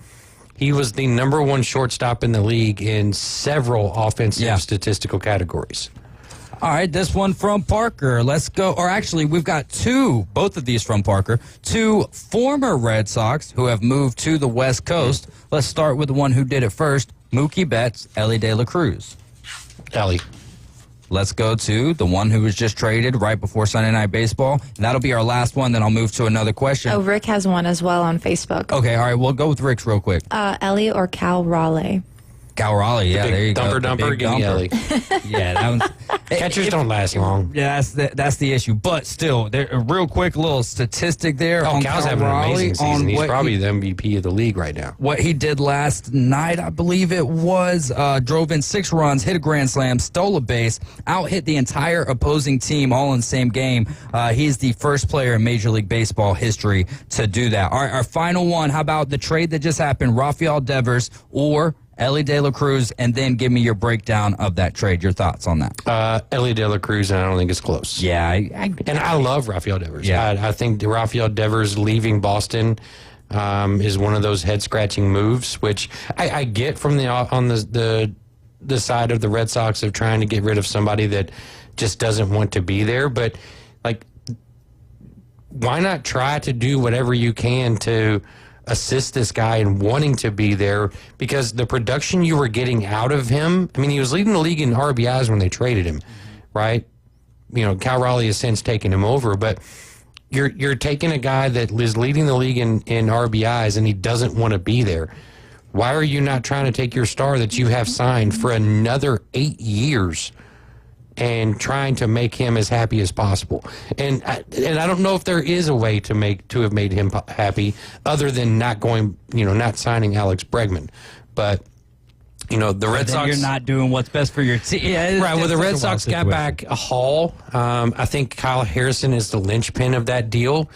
He was the number one shortstop in the league in several offensive statistical categories. All right, this one from Parker. Let's go. Or actually, we've got both of these from Parker, two former Red Sox who have moved to the West Coast. Let's start with the one who did it first, Mookie Betts, Ellie De La Cruz. Ellie. Let's go to the one who was just traded right before Sunday Night Baseball. And that'll be our last one, then I'll move to another question. Oh, Rick has one as well on Facebook. Okay, all right, we'll go with Rick's real quick. Ellie or Cal Raleigh? Cal Raleigh, yeah, there you go. Dumper, give me Ellie. Yeah, that one's... Catchers don't last long. Yeah, that's the issue. But still, a real quick little statistic there. Oh, on Cal's Cal having an Raleigh, amazing season. He's what probably the MVP of the league right now. What he did last night, I believe it was, drove in 6 runs, hit a grand slam, stole a base, out-hit the entire opposing team all in the same game. He's the first player in Major League Baseball history to do that. All right, our final one. How about the trade that just happened, Rafael Devers or Ellie De La Cruz, and then give me your breakdown of that trade. Your thoughts on that? Ellie De La Cruz, and I don't think it's close. Yeah. I love Rafael Devers. Yeah. I think Rafael Devers leaving Boston is one of those head-scratching moves, which I get from the side of the Red Sox of trying to get rid of somebody that just doesn't want to be there. But, like, why not try to do whatever you can to assist this guy in wanting to be there, because the production you were getting out of him, I mean, he was leading the league in RBIs when they traded him, right? You know, Cal Raleigh has since taken him over, but you're taking a guy that is leading the league in RBIs and he doesn't want to be there. Why are you not trying to take your star that you have signed for another 8 years and trying to make him as happy as possible? And I don't know if there is a way to have made him happy other than not signing Alex Bregman. But, the Red Sox... You're not doing what's best for your team. Yeah, right, well, the Red Sox got back a Hall. I think Kyle Harrison is the linchpin of that deal.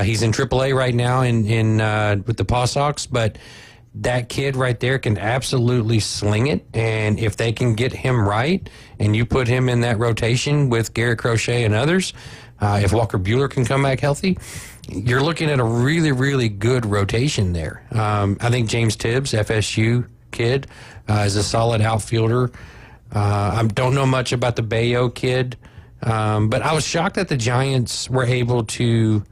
He's in AAA right now with the Paw Sox, but that kid right there can absolutely sling it, and if they can get him right and you put him in that rotation with Garrett Crochet and others, if Walker Buehler can come back healthy, you're looking at a really, really good rotation there. I think James Tibbs, FSU kid, is a solid outfielder. I don't know much about the Bayo kid, but I was shocked that the Giants were able to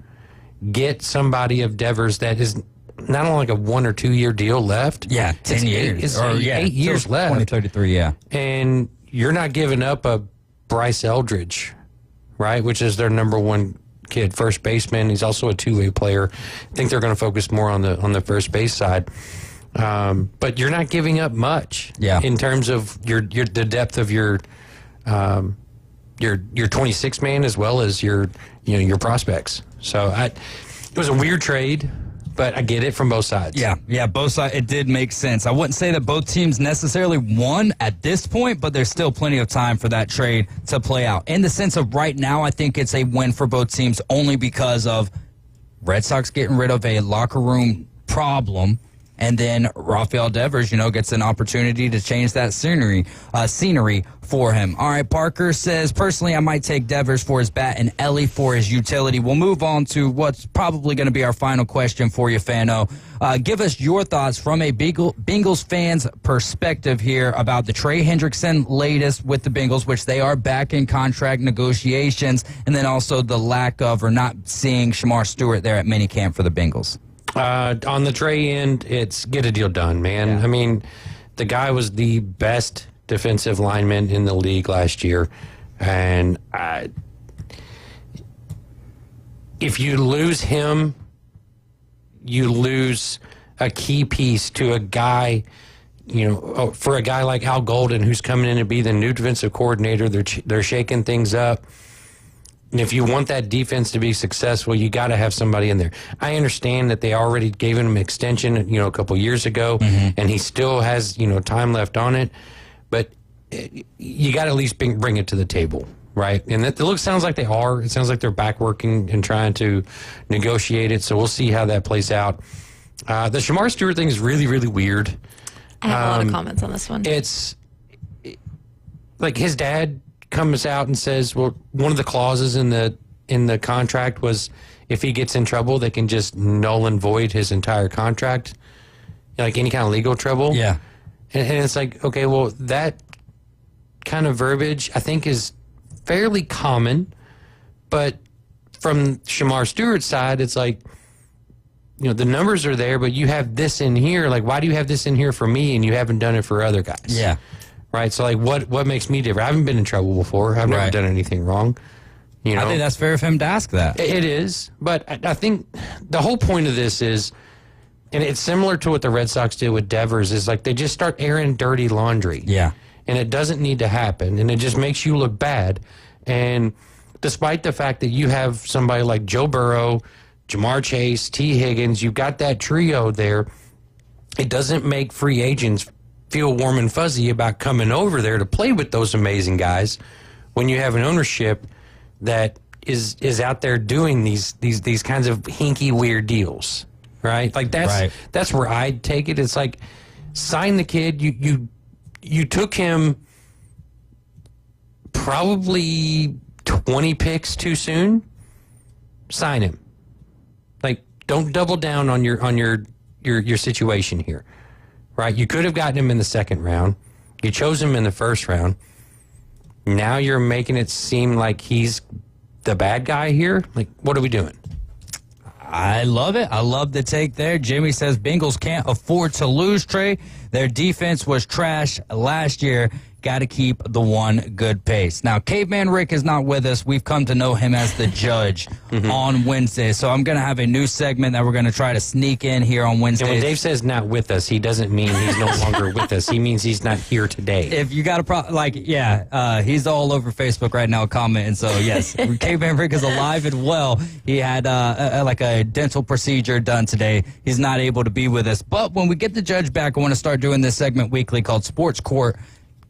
get somebody of Devers that is not only like a 1 or 2 year deal left. Yeah, 10 years. It's 8 years left. 2033, yeah. And you're not giving up a Bryce Eldridge, right, which is their number one kid, first baseman. He's also a two-way player. I think they're going to focus more on the first base side. But you're not giving up much in terms of the depth of your 26 man as well as your prospects. So it was a weird trade, but I get it from both sides. Yeah, both sides. It did make sense. I wouldn't say that both teams necessarily won at this point, but there's still plenty of time for that trade to play out. In the sense of right now, I think it's a win for both teams only because of Red Sox getting rid of a locker room problem. And then Rafael Devers, gets an opportunity to change that scenery for him. All right, Parker says, personally, I might take Devers for his bat and Ellie for his utility. We'll move on to what's probably going to be our final question for you, Fano. Give us your thoughts from a Bengals fan's perspective here about the Trey Hendrickson latest with the Bengals, which they are back in contract negotiations, and then also the lack of or not seeing Shamar Stewart there at minicamp for the Bengals. On the Trey end, it's get a deal done, man. Yeah. I mean, the guy was the best defensive lineman in the league last year. And if you lose him, you lose a key piece to a guy, for a guy like Al Golden, who's coming in to be the new defensive coordinator. They're shaking things up. And if you want that defense to be successful, you got to have somebody in there. I understand that they already gave him an extension, a couple years ago, and he still has, time left on it. But you got to at least bring it to the table, right? And it sounds like they are. It sounds like they're back working and trying to negotiate it. So we'll see how that plays out. The Shamar Stewart thing is really, really weird. I have a lot of comments on this one. It's like his dad comes out and says, well, one of the clauses in the contract was if he gets in trouble, they can just null and void his entire contract. like any kind of legal trouble. Yeah. And it's like, okay, well, that kind of verbiage I think is fairly common, but from Shamar Stewart's side, it's like, the numbers are there, but you have this in here. Like, why do you have this in here for me and you haven't done it for other guys? Yeah. Right. So, like, what makes me different? I haven't been in trouble before. I've never done anything wrong. I think that's fair of him to ask that. It is. But I think the whole point of this is, and it's similar to what the Red Sox did with Devers, is like they just start airing dirty laundry. Yeah. And it doesn't need to happen. And it just makes you look bad. And despite the fact that you have somebody like Joe Burrow, Jamar Chase, T. Higgins, you've got that trio there, it doesn't make free agents feel warm and fuzzy about coming over there to play with those amazing guys when you have an ownership that is out there doing these kinds of hinky, weird deals, right? Like that's where I'd take it. It's like, sign the kid. You took him probably 20 picks too soon. Sign him. Like, don't double down on your situation here, right? You could have gotten him in the second round. You chose him in the first round. Now you're making it seem like he's the bad guy here. Like, what are we doing? I love it. I love the take there. Jimmy says Bengals can't afford to lose, Trey. Their defense was trash last year. Got to keep the one good pace. Now, Caveman Rick is not with us. We've come to know him as the judge on Wednesday. So I'm going to have a new segment that we're going to try to sneak in here on Wednesday. And when Dave says not with us, he doesn't mean he's no longer with us. He means he's not here today. If you got a problem, he's all over Facebook right now commenting. So, yes, Caveman Rick is alive and well. He had a dental procedure done today. He's not able to be with us. But when we get the judge back, I want to start doing this segment weekly called Sports Court.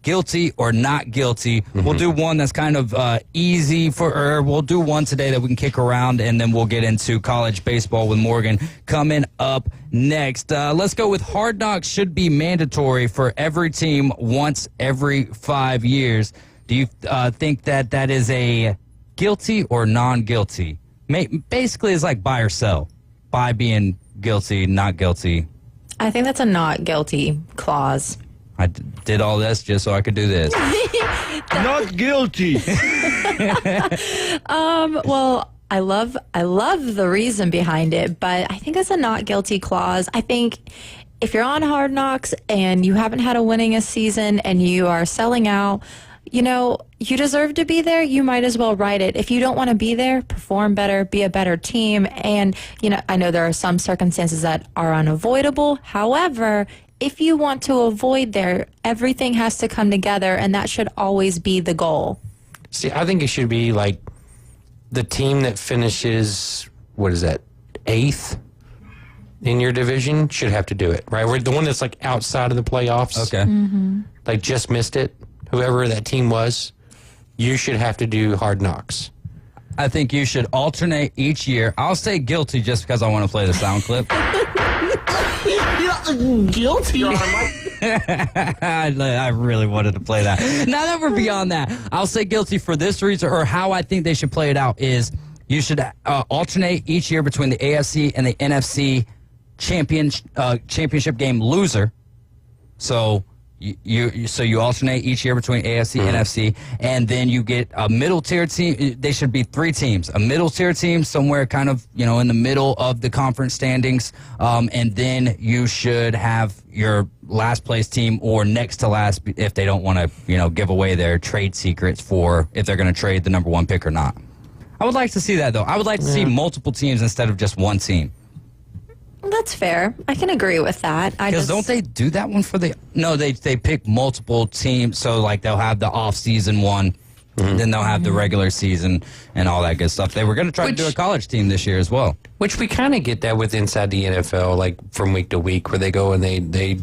Guilty or not guilty. We'll do one that's kind of easy we'll do one today that we can kick around, and then we'll get into college baseball with Morgan coming up next. Let's go with Hard Knocks should be mandatory for every team once every 5 years. Do you think that is a guilty or non-guilty? Basically, it's like buy or sell. Buy being guilty, not guilty. I think that's a not guilty clause. I did all this just so I could do this. Not guilty. Well, I love the reason behind it, but I think it's a not guilty clause. I think if you're on Hard Knocks and you haven't had a winning season and you are selling out, you deserve to be there. You might as well write it. If you don't want to be there, perform better, be a better team. And, I know there are some circumstances that are unavoidable. However, if you want to avoid there, everything has to come together, and that should always be the goal. See, I think it should be like the team that finishes, 8th in your division should have to do it, right? We're the one that's like outside of the playoffs. Okay. Like just missed it. Whoever that team was, you should have to do Hard Knocks. I think you should alternate each year. I'll say guilty just because I want to play the sound clip. Guilty. I really wanted to play that. Now that we're beyond that, I'll say guilty for this reason, or how I think they should play it out is you should alternate each year between the AFC and the NFC championship game loser. So you alternate each year between AFC and NFC, and then you get a middle tier team. They should be 3 teams: a middle tier team somewhere kind of in the middle of the conference standings, and then you should have your last place team or next to last if they don't want to give away their trade secrets for if they're going to trade the number 1 pick or not. I would like to see that though. I would like to see multiple teams instead of just one team. That's fair. I can agree with that. Because don't they do that one for the... No, they pick multiple teams. So, like, they'll have the off-season one. Then they'll have the regular season and all that good stuff. They were going to try to do a college team this year as well. Which we kind of get that with inside the NFL, like from week to week, where they go and they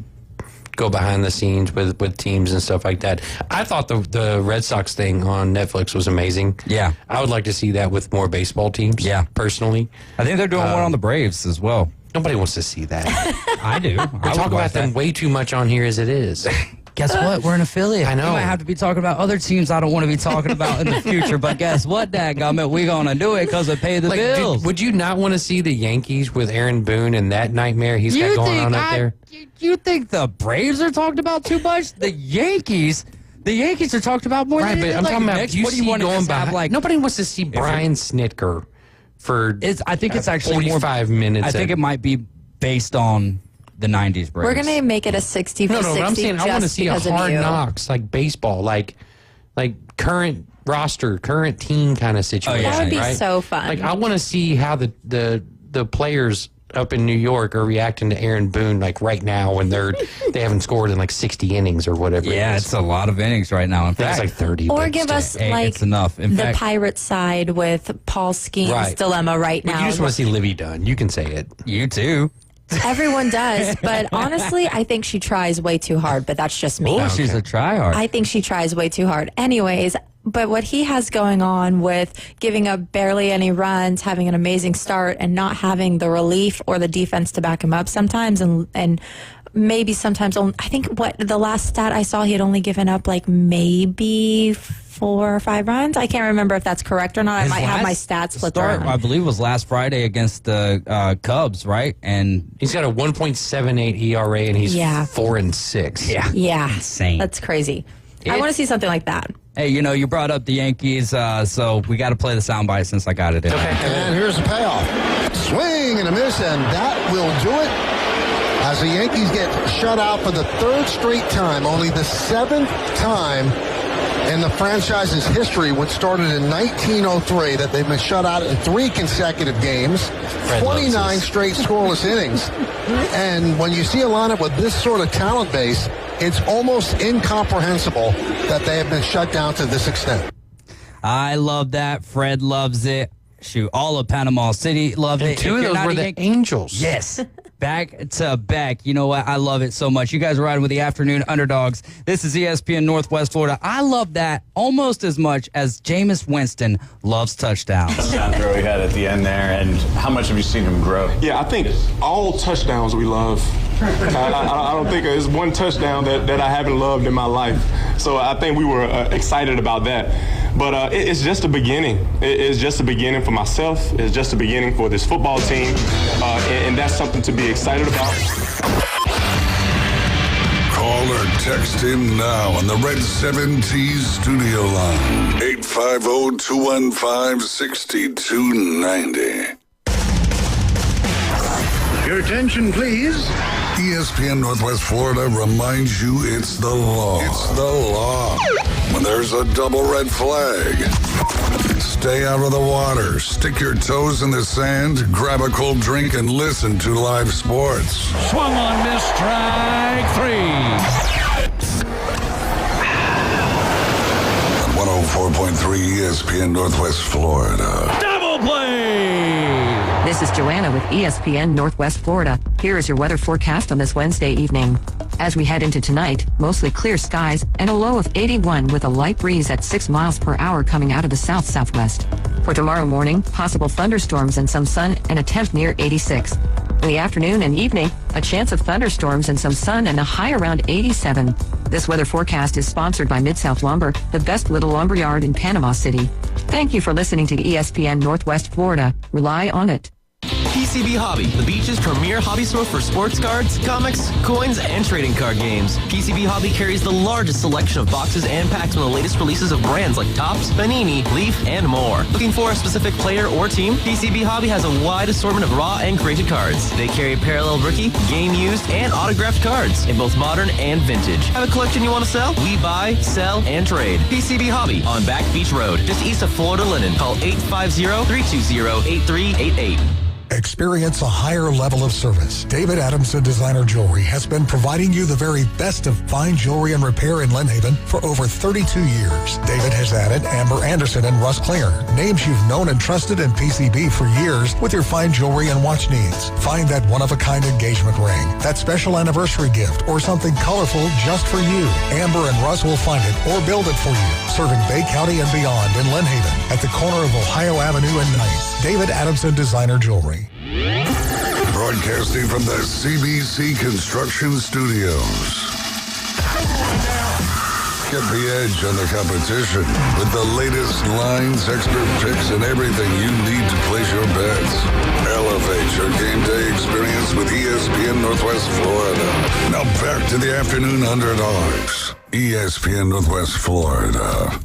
go behind the scenes with teams and stuff like that. I thought the Red Sox thing on Netflix was amazing. Yeah. I would like to see that with more baseball teams. Yeah. Personally. I think they're doing one on the Braves as well. Nobody wants to see that. I do. We talk about them way too much on here as it is. Guess what? We're an affiliate. I know. We might have to be talking about other teams I don't want to be talking about in the future. But guess what, dadgummit? We're going to do it because it pay the bills. Would you not want to see the Yankees with Aaron Boone and that nightmare he's got going on up there? You think the Braves are talked about too much? The Yankees are talked about more than But I'm talking about what do you want going to have, behind. Nobody wants to see Brian Snitker for I think it's actually 45 minutes. I think it might be based on the 90s Braves. We're going to make it a 60 for 60 but I'm saying I want to see a Hard you. Knocks, like baseball, like current roster, current team kind of situation. That would be right? so fun. Like I want to see how the players up in New York are reacting to Aaron Boone like right now when they haven't scored in like 60 innings or whatever. Yeah, it's a lot of innings right now. In fact, it's like 30. Or but give still. us it's enough. In the fact, pirate side with Paul Skeen's dilemma right But now. you just want to see Libby Dunn. You can say it. You too. Everyone does, but honestly, I think she tries way too hard, but that's just me. Oh, she's a tryhard. I think she tries way too hard. Anyways, but what he has going on with giving up barely any runs, having an amazing start, and not having the relief or the defense to back him up sometimes, and maybe sometimes, I think the last stat I saw, he had only given up like maybe 4 or 5 runs. I can't remember if that's correct or not. I might have my stats flipped around. I believe it was last Friday against the Cubs, right? And he's got a 1.78 ERA and he's 4-6. Yeah. Insane. That's crazy. I want to see something like that. Hey, you brought up the Yankees, so we got to play the soundbite since I got it in. Okay. And here's the payoff. Swing and a miss, and that will do it. As the Yankees get shut out for the 3rd straight time, only the 7th time in the franchise's history, which started in 1903, that they've been shut out in 3 consecutive games, 29 straight scoreless innings. And when you see a lineup with this sort of talent base, it's almost incomprehensible that they have been shut down to this extent. I love that. Fred loves it. Shoot, all of Panama City loved it. 2 of those were the Angels. Yes. Back to back. You know what? I love it so much. You guys are riding with the Afternoon Underdogs. This is ESPN Northwest Florida. I love that almost as much as Jameis Winston loves touchdowns. Touchdown throw he had at the end there, and how much have you seen him grow? Yeah, I think all touchdowns we love. I don't think there's one touchdown that I haven't loved in my life. So I think we were excited about that. But it's just the beginning. It's just the beginning for myself. It's just the beginning for this football team. And that's something to be excited about. Call or text in now on the Red 7T studio line. 850-215-6290. Your attention, please. ESPN Northwest Florida reminds you it's the law. It's the law. When there's a double red flag, stay out of the water, stick your toes in the sand, grab a cold drink, and listen to live sports. Swung on, miss, strike 3. On 104.3 ESPN Northwest Florida. Double play! This is Joanna with ESPN Northwest Florida. Here is your weather forecast on this Wednesday evening. As we head into tonight, mostly clear skies and a low of 81 with a light breeze at 6 miles per hour coming out of the south-southwest. For tomorrow morning, possible thunderstorms and some sun and a temp near 86. In the afternoon and evening, a chance of thunderstorms and some sun and a high around 87. This weather forecast is sponsored by Mid-South Lumber, the best little lumber yard in Panama City. Thank you for listening to ESPN Northwest Florida. Rely on it. PCB Hobby, the beach's premier hobby store for sports cards, comics, coins, and trading card games. PCB Hobby carries the largest selection of boxes and packs from the latest releases of brands like Topps, Panini, Leaf, and more. Looking for a specific player or team? PCB Hobby has a wide assortment of raw and graded cards. They carry parallel rookie, game used, and autographed cards in both modern and vintage. Have a collection you want to sell? We buy, sell, and trade. PCB Hobby on Back Beach Road, just east of Florida Linen. Call 850-320-8388. Experience a higher level of service. David Adamson Designer Jewelry has been providing you the very best of fine jewelry and repair in Lynn Haven for over 32 years. David has added Amber Anderson and Russ Klinger, names you've known and trusted in PCB for years with your fine jewelry and watch needs. Find that one-of-a-kind engagement ring, that special anniversary gift, or something colorful just for you. Amber and Russ will find it or build it for you. Serving Bay County and beyond in Lynn Haven at the corner of Ohio Avenue and 9th. David Adamson Designer Jewelry. Broadcasting from the CBC Construction Studios. Get the edge on the competition with the latest lines, expert picks, and everything you need to place your bets. Elevate your game day experience with ESPN Northwest Florida. Now back to the Afternoon Underdogs. ESPN Northwest Florida.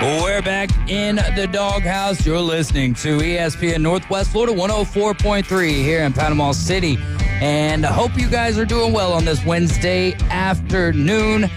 We're back in the doghouse. You're listening to ESPN Northwest Florida 104.3 here in Panama City. And I hope you guys are doing well on this Wednesday afternoon.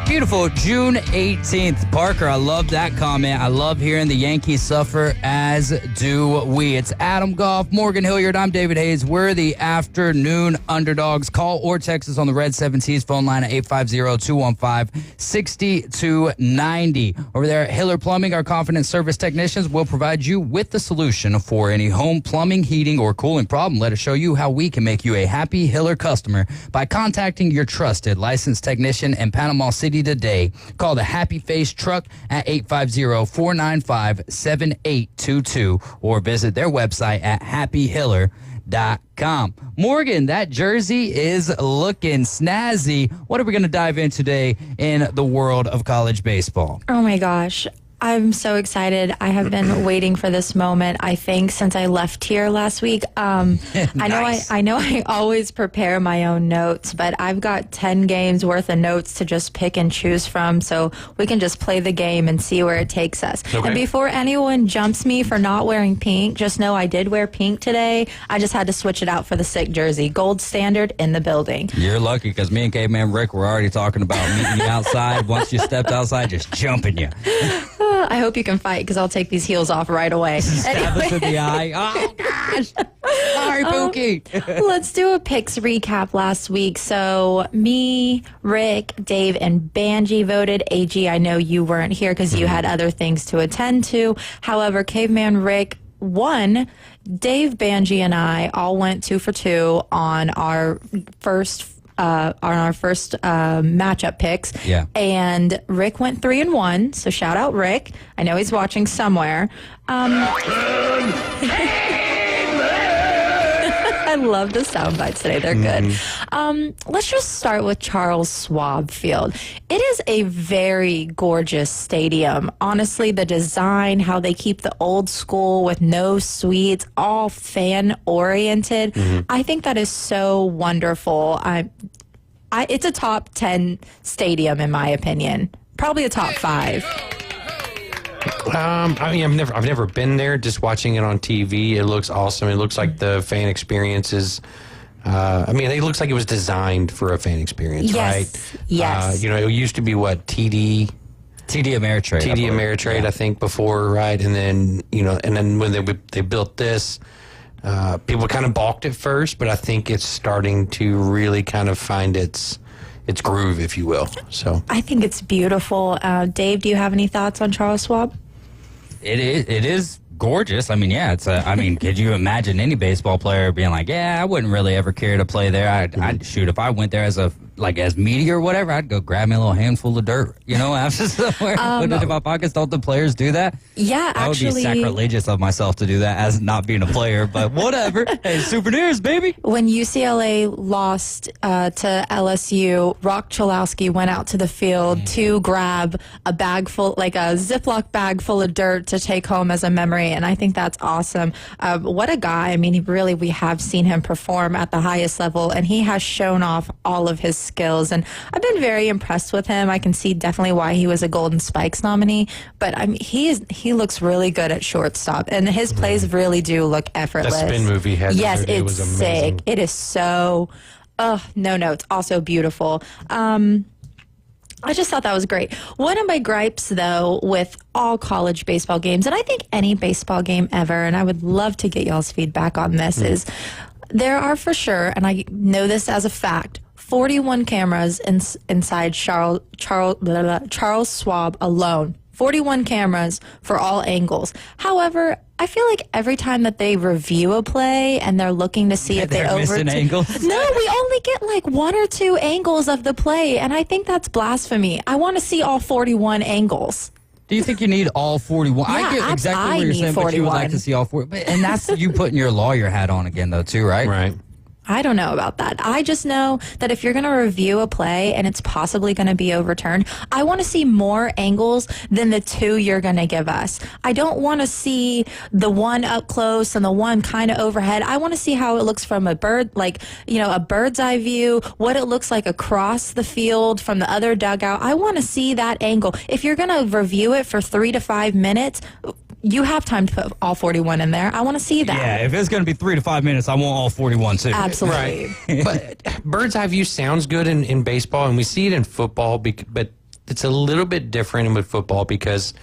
Beautiful June 18th. Parker, I love that comment. I love hearing the Yankees suffer, as do we. It's Adam Goff, Morgan Hilliard. I'm David Hayes. We're the Afternoon Underdogs. Call or text us on the Red 7T's phone line at 850-215-6290. Over there at Hiller Plumbing, our confident service technicians will provide you with the solution for any home plumbing, heating, or cooling problem. Let us show you how we can make you a happy Hiller customer by contacting your trusted licensed technician in Panama City today. Call the Happy Face Truck at 850-495-7822 or visit their website at happyhiller.com. Morgan, that jersey is looking snazzy. What are we going to dive in today in the world of college baseball? Oh my gosh. I'm so excited. I have been waiting for this moment, I think, since I left here last week. Nice. I know I always prepare my own notes, but I've got 10 games worth of notes to just pick and choose from, so we can just play the game and see where it takes us. Okay. And before anyone jumps me for not wearing pink, just know I did wear pink today. I just had to switch it out for the sick jersey. Gold standard in the building. You're lucky, because me and Caveman Rick were already talking about meeting you outside. Once you stepped outside, just jumping you. I hope you can fight, because I'll take these heels off right away. Stab us in the eye. Oh, gosh. Sorry, Pookie. Let's do a picks recap last week. So me, Rick, Dave, and Banji voted. AG, I know you weren't here because you had other things to attend to. However, Caveman Rick won. Dave, Banji, and I all went 2 for 2 on our first matchup picks. Yeah. And Rick went 3-1. So shout out Rick. I know he's watching somewhere. I love the sound bites today. They're good. Let's just start with Charles Schwab Field. It is a very gorgeous stadium. Honestly, the design, how they keep the old school with no suites, all fan-oriented. I think that is so wonderful. It's a top 10 stadium, in my opinion. Probably a top 5. I mean, I've never been there. Just watching it on TV, it looks awesome. It looks like the fan experience is. I mean, it looks like it was designed for a fan experience, right? Yes. It used to be what TD Ameritrade. TD Ameritrade, I think, before, right? And then when they built this, people kind of balked at first, but I think it's starting to really kind of find its groove, if you will. So I think it's beautiful. Dave, do you have any thoughts on Charles Schwab? It is gorgeous. I mean, yeah, could you imagine any baseball player being like, yeah, I wouldn't really ever care to play there. I'd shoot, if I went there as media or whatever, I'd go grab me a little handful of dirt, after somewhere, put it in my pockets. Don't the players do that? Yeah, That would be sacrilegious of myself to do that as not being a player, but whatever. Hey, souvenirs, baby. When UCLA lost to LSU, Rock Chalowski went out to the field to grab a bag full, like a Ziploc bag full of dirt to take home as a memory, and I think that's awesome. What a guy. I mean, we have seen him perform at the highest level, and he has shown off all of his skills, and I've been very impressed with him. I can see definitely why he was a Golden Spikes nominee, but I mean, he looks really good at shortstop, and his plays really do look effortless. that spin move he had, yes, it was it's amazing. sick. It is so. No notes. Also beautiful. I just thought that was great. One of my gripes, though, with all college baseball games, and I think any baseball game ever, and I would love to get y'all's feedback on this, is there are for sure, and I know this as a fact, 41 cameras inside Charles Schwab alone. 41 cameras for all angles. However, I feel like every time that they review a play and they're looking to see if they missing angles. No, we only get like 1 or 2 angles of the play, and I think that's blasphemy. I want to see all 41 angles. Do you think you need all 41? Yeah, I get exactly what you're saying, but you would like to see all 40. And that's you putting your lawyer hat on again, though, too, right? Right. I don't know about that. I just know that if you're going to review a play and it's possibly going to be overturned, I want to see more angles than the 2 you're going to give us. I don't want to see the one up close and the one kind of overhead. I want to see how it looks from a bird's eye view, what it looks like across the field from the other dugout. I want to see that angle. If you're going to review it for 3 to 5 minutes, you have time to put all 41 in there. I want to see that. Yeah, if it's going to be 3 to 5 minutes, I want all 41 too. Absolutely. Right. But bird's eye view sounds good in baseball, and we see it in football, but it's a little bit different with football because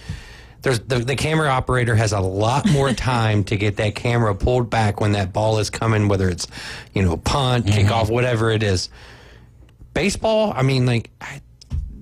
there's the camera operator has a lot more time to get that camera pulled back when that ball is coming, whether it's, punt, kickoff, whatever it is. Baseball, I mean,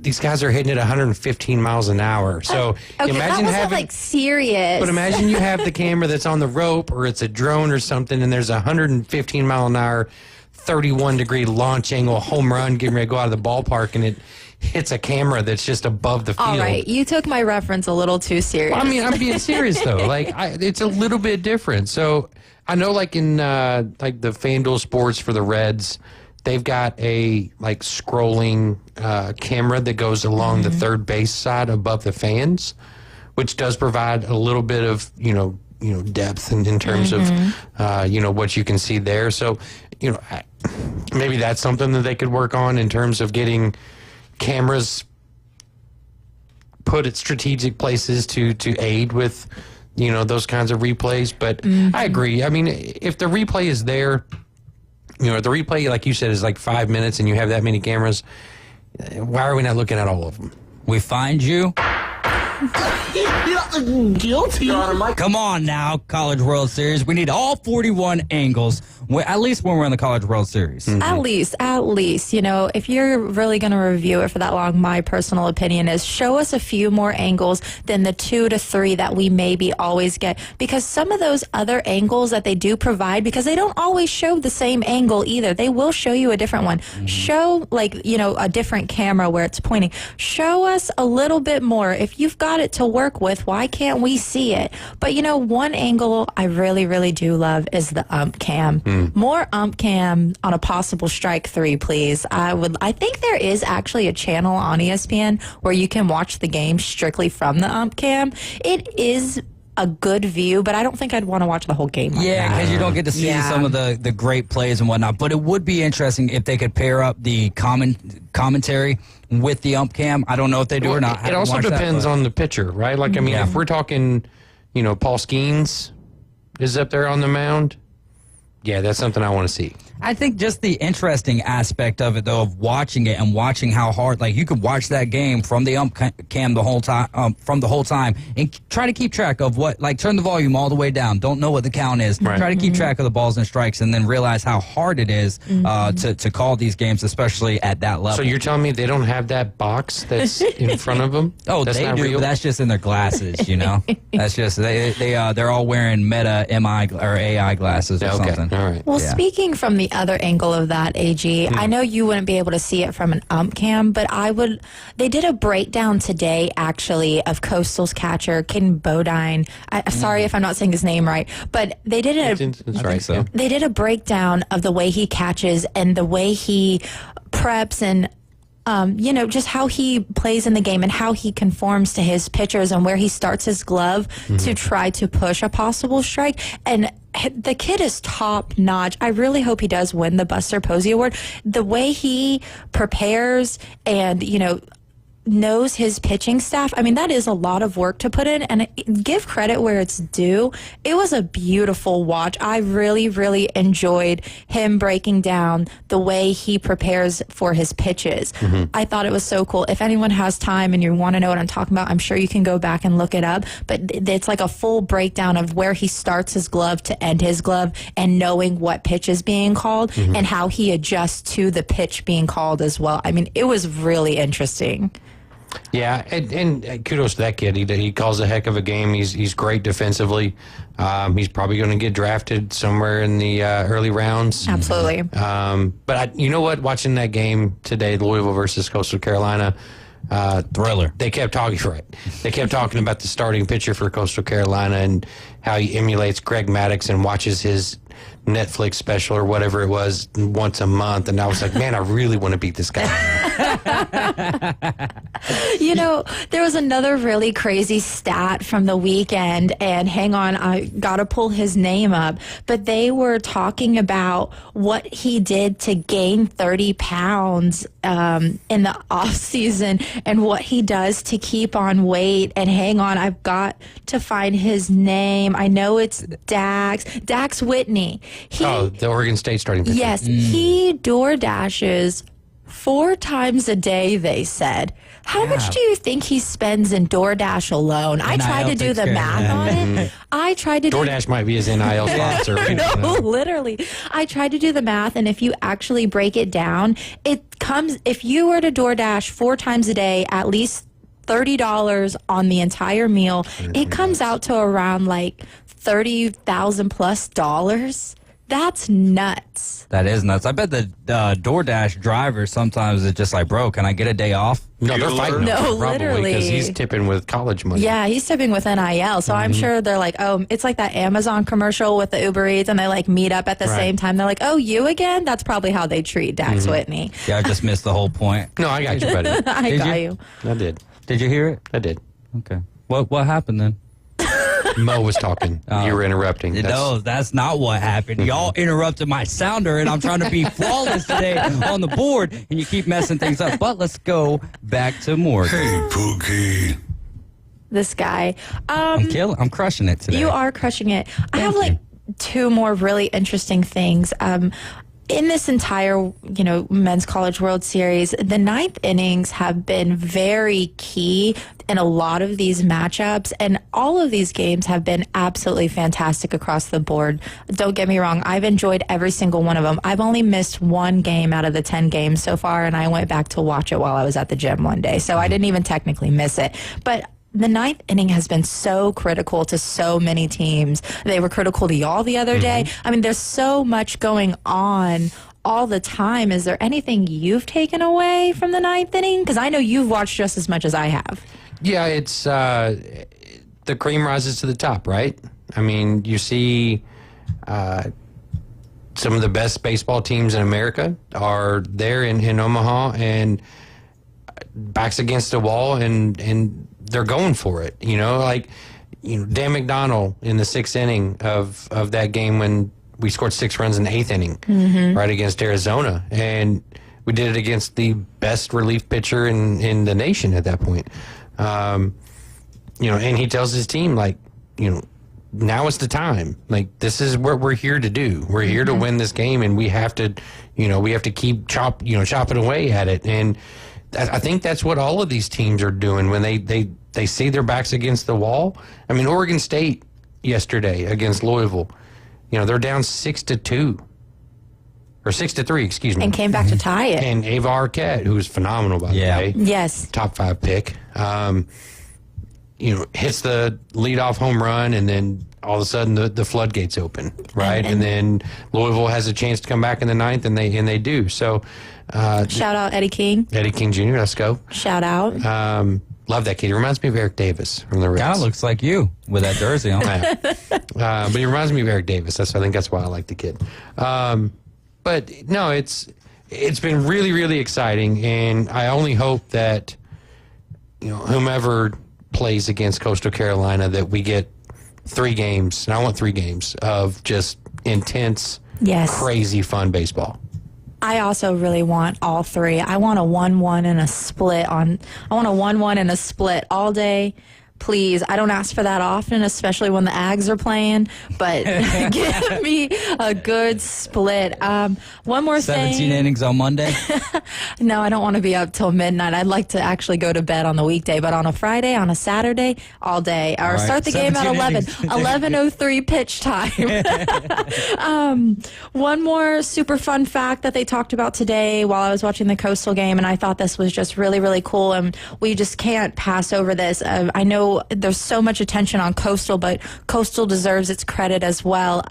these guys are hitting it 115 miles an hour. So okay, imagine that wasn't serious. But imagine you have the camera that's on the rope, or it's a drone or something, and there's a 115 mile an hour, 31-degree launch angle home run getting ready to go out of the ballpark, and it hits a camera that's just above the field. All right, you took my reference a little too serious. Well, I mean, I'm being serious though. It's a little bit different. So I know, in the FanDuel Sports for the Reds, they've got a scrolling camera that goes along the third base side above the fans, which does provide a little bit of depth in terms of what you can see there. So maybe that's something that they could work on in terms of getting cameras put at strategic places to aid with those kinds of replays. But I agree. I mean, if the replay is there. The replay, like you said, is 5 minutes and you have that many cameras. Why are we not looking at all of them? We find you. Guilty. Come on now, College World Series. We need all 41 angles, at least when we're in the College World Series. Mm-hmm. At least. If you're really going to review it for that long, my personal opinion is show us a few more angles than the 2 to 3 that we maybe always get. Because some of those other angles that they do provide, because they don't always show the same angle either. They will show you a different one. Mm-hmm. Show, a different camera where it's pointing. Show us a little bit more. If you've got it to work with, why can't we see it? But one angle I really, really do love is the ump cam. More ump cam on a possible strike 3, please. I think there is actually a channel on ESPN where you can watch the game strictly from the ump cam. It is a good view, but I don't think I'd want to watch the whole game. Yeah, because you don't get to see some of the great plays and whatnot. But it would be interesting if they could pair up the commentary with the ump cam. I don't know if they do or not. It also depends on the pitcher, right? If we're talking, Paul Skeens is up there on the mound, yeah, that's something I want to see. I think just the interesting aspect of it, though, of watching it and watching how hard, you could watch that game from the ump cam the whole time, and try to keep track of what, turn the volume all the way down. Don't know what the count is. Right. Try to keep track of the balls and strikes, and then realize how hard it is to call these games, especially at that level. So you're telling me they don't have that box that's in front of them? Oh, that's they do. Real? But that's just in their glasses, That's just they're all wearing Meta MI or AI glasses or something. All right. Well, speaking from the other angle of that, AG, I know you wouldn't be able to see it from an ump cam, but I would. They did a breakdown today, actually, of Coastal's catcher, Caden Bodine. Sorry if I'm not saying his name right, but they did They did a breakdown of the way he catches and the way he preps and just how he plays in the game and how he conforms to his pitchers and where he starts his glove to try to push a possible strike. And the kid is top notch. I really hope he does win the Buster Posey Award. The way he prepares and, knows his pitching staff. I mean, that is a lot of work to put in, and give credit where it's due. It was a beautiful watch. I really, really enjoyed him breaking down the way he prepares for his pitches. I thought it was so cool. If anyone has time and you want to know what I'm talking about, I'm sure you can go back and look it up, but it's like a full breakdown of where he starts his glove to end his glove and knowing what pitch is being called and how he adjusts to the pitch being called as well. I mean, it was really interesting. Yeah, and kudos to that kid. He calls a heck of a game. He's great defensively. He's probably going to get drafted somewhere in the early rounds. Absolutely. But you know what? Watching that game today, Louisville versus Coastal Carolina, thriller. They kept talking They kept talking about the starting pitcher for Coastal Carolina and how he emulates Greg Maddux and watches his Netflix special or whatever it was once a month, and I was like, man, I really want to beat this guy. You know, there was another really crazy stat from the weekend, and hang on, I got to pull his name up, but they were talking about what he did to gain 30 pounds in the off season and what he does to keep on weight. And hang on, I've got to find his name. I know it's Dax Whitney. The Oregon State starting pitcher. Yes, he door dashes 4 times a day, they said. How much do you think he spends in DoorDash alone? I tried to do the math on it. I tried to DoorDash might be his NIL sponsor. No, literally. I tried to do the math, and if you actually break it down, it comes, if you were to DoorDash 4 times a day, at least $30 on the entire meal, it comes out to around like $30,000 plus dollars. That's nuts. That is nuts. I bet the DoorDash driver sometimes is just like, bro, can I get a day off? No, they're fighting. No, probably, literally. because he's tipping with college money. Yeah, he's tipping with NIL. So I'm sure they're like, oh, it's like that Amazon commercial with the Uber Eats, and they like meet up at the same time. They're like, oh, you again? That's probably how they treat Dax Whitney. Yeah, I just missed the whole point. No, I got you, buddy. I got you. I did. Did you hear it? I did. Okay. What happened then? Mo was talking. You were interrupting. No, that's not what happened. Y'all interrupted my sounder, and I'm trying to be flawless today on the board, and you keep messing things up. But let's go back to Morgan. Hey, Pookie. This guy. I'm crushing it today. You are crushing it. I have like 2 more really interesting things. In this entire, Men's College World Series, the 9th innings have been very key in a lot of these matchups, and all of these games have been absolutely fantastic across the board. Don't get me wrong, I've enjoyed every single one of them. I've only missed 1 game out of the 10 games so far, and I went back to watch it while I was at the gym one day, so I didn't even technically miss it. But the 9th inning has been so critical to so many teams. They were critical to y'all the other day. I mean, there's so much going on all the time. Is there anything you've taken away from the 9th inning? Because I know you've watched just as much as I have. Yeah, it's the cream rises to the top, right? I mean, you see some of the best baseball teams in America are there in Omaha, and backs against the wall, and they're going for it. Dan McDonald in the 6th inning of that game when we scored 6 runs in the 8th inning, right against Arizona, and we did it against the best relief pitcher in the nation at that point. And he tells his team, now is the time. Like, this is what we're here to do. We're here to win this game, and we have to keep chopping away at it. And I think that's what all of these teams are doing when they see their backs against the wall. I mean, Oregon State yesterday against Louisville, they're down 6-2 or 6-3, excuse me, and came back to tie it. And Ava Arquette, who was phenomenal by the way, yes, top 5 pick, hits the leadoff home run, and then all of a sudden the floodgates open, right? And then Louisville has a chance to come back in the 9th, and they do. So shout out Eddie King Jr. Let's go. Shout out. Love that kid. He reminds me of Eric Davis from the Reds. Kind of looks like you with that jersey on. But he reminds me of Eric Davis. I think that's why I like the kid. But no, it's been really, really exciting, and I only hope that whomever plays against Coastal Carolina, that we get 3 games, and I want 3 games of just intense, crazy fun baseball. I also really want all 3. I want a 1-1 and a split I want a 1-1 and a split all day. Please, I don't ask for that often, especially when the Ags are playing, but give me a good split. One more 17 innings on Monday? No, I don't want to be up till midnight. I'd like to actually go to bed on the weekday, but on a Friday, on a Saturday, all day. Or right. start the game at 11. 11:03 pitch time. One more super fun fact that they talked about today while I was watching the Coastal game, and I thought this was just really, really cool, and we just can't pass over this. I know there's so much attention on Coastal, but Coastal deserves its credit as well.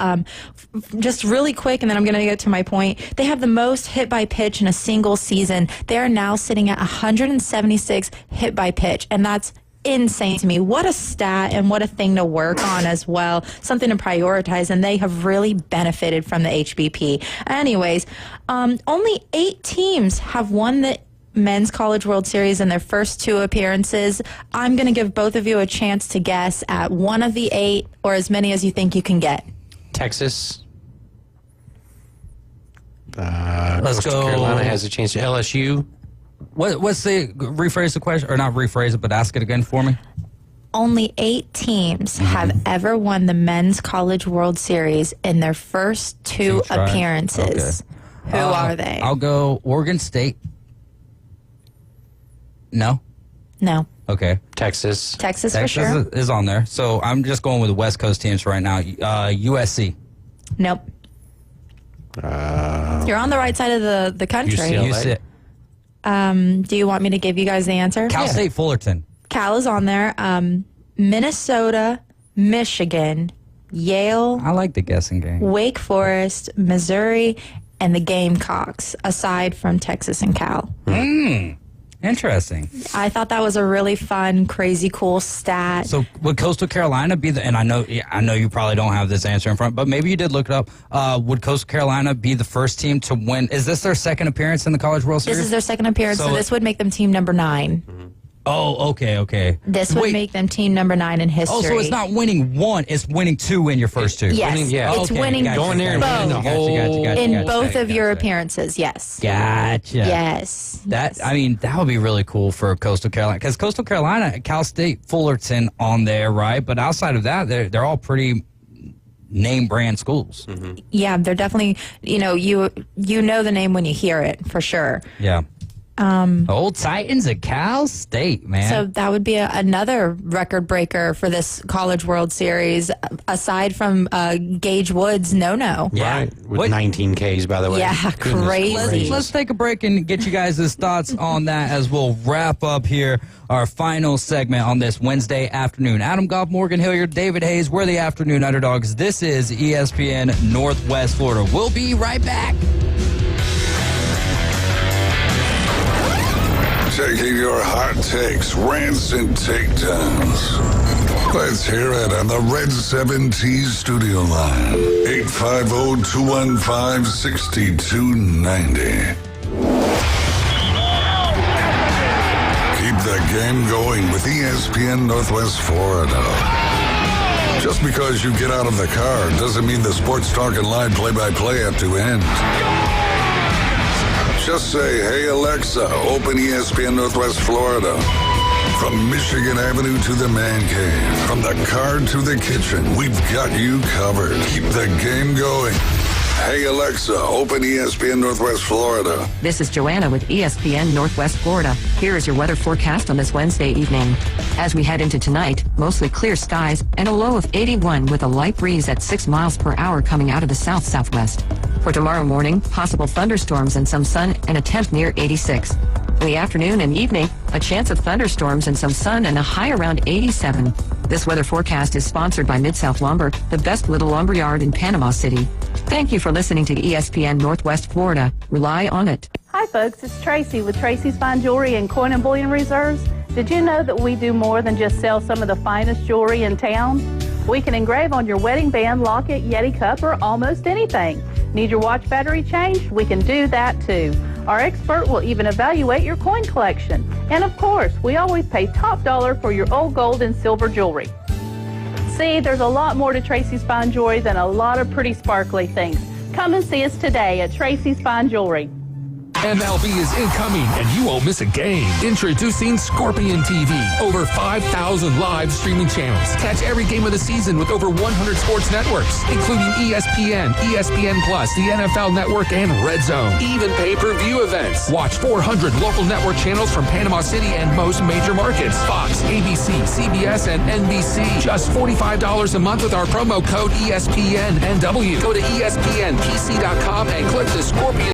Just really quick, and then I'm going to get to my point. They have the most hit by pitch in a single season. They are now sitting at 176 hit by pitch, and that's insane to me. What a stat and what a thing to work on as well. Something to prioritize, and they have really benefited from the HBP. Anyways, only 8 teams have won the Men's College World Series in their first 2 appearances. I'm going to give both of you a chance to guess at one of the 8 or as many as you think you can get. Texas. Let's Coastal go. Carolina has a chance to LSU. What's the rephrase the question, or not rephrase it, but ask it again for me? Only 8 teams have ever won the Men's College World Series in their first 2 appearances. Okay. Who are they? I'll go Oregon State. No? No. Okay. Texas. Texas for sure. is on there. So I'm just going with the West Coast teams right now. USC. Nope. You're on the right side of the country. UCLA. Do you want me to give you guys the answer? Cal State Fullerton. Cal is on there. Minnesota, Michigan, Yale. I like the guessing game. Wake Forest, Missouri, and the Gamecocks, aside from Texas and Cal. Interesting. I thought that was a really fun, crazy, cool stat. So would Coastal Carolina be the, and I know you probably don't have this answer in front, but maybe you did look it up. Would Coastal Carolina be the first team to win? Is this their second appearance in the College World Series? This is their second appearance, so this would make them team number 9. Oh, okay. This would make them team number 9 in history. Oh, so it's not winning 1, it's winning 2 in your first 2. Yes, it's winning going there and winning the whole in both of your appearances. Yes. Gotcha. Yes. That would be really cool for Coastal Carolina, because Coastal Carolina, Cal State, Fullerton on there, right? But outside of that, they're all pretty name brand schools. Yeah, they're definitely, you know the name when you hear it, for sure. Yeah. Old Titans at Cal State, man. So that would be another record breaker for this College World Series, aside from Gage Woods' no. Yeah. Right. With 19 Ks, by the way. Yeah, Goodness crazy. gracious. Let's take a break and get you guys' thoughts on that as we'll wrap up here our final segment on this Wednesday afternoon. Adam Goff, Morgan Hilliard, David Hayes, we're the Afternoon Underdogs. This is ESPN Northwest Florida. We'll be right back. Taking your hot takes, rants, and takedowns. Let's hear it on the Red 7T studio line. 850-215-6290. Keep the game going with ESPN Northwest Florida. Just because you get out of the car doesn't mean the Sports Talk and Live play-by-play have to end. Just say, hey, Alexa, open ESPN Northwest Florida. From Michigan Avenue to the man cave, from the car to the kitchen, we've got you covered. Keep the game going. Hey, Alexa, open ESPN Northwest Florida. This is Joanna with ESPN Northwest Florida. Here is your weather forecast on this Wednesday evening. As we head into tonight, mostly clear skies and a low of 81 with a light breeze at 6 miles per hour coming out of the south-southwest. For tomorrow morning, possible thunderstorms and some sun and a temp near 86. In the afternoon and evening, a chance of thunderstorms and some sun and a high around 87. This weather forecast is sponsored by Mid-South Lumber, the best little lumber yard in Panama City. Thank you for listening to ESPN Northwest Florida. Rely on it. Hi folks, it's Tracy with Tracy's Fine Jewelry and Coin and Bullion Reserves. Did you know that we do more than just sell some of the finest jewelry in town? We can engrave on your wedding band, locket, Yeti cup, or almost anything. Need your watch battery changed? We can do that too. Our expert will even evaluate your coin collection. And of course, we always pay top dollar for your old gold and silver jewelry. See, there's a lot more to Tracy's Fine Jewelry than a lot of pretty sparkly things. Come and see us today at Tracy's Fine Jewelry. MLB is incoming, and you won't miss a game. Introducing Scorpion TV. Over 5,000 live streaming channels. Catch every game of the season with over 100 sports networks, including ESPN, ESPN+, the NFL Network, and Red Zone. Even pay-per-view events. Watch 400 local network channels from Panama City and most major markets. Fox, ABC, CBS, and NBC. Just $45 a month with our promo code ESPNNW. Go to ESPNPC.com and click the Scorpion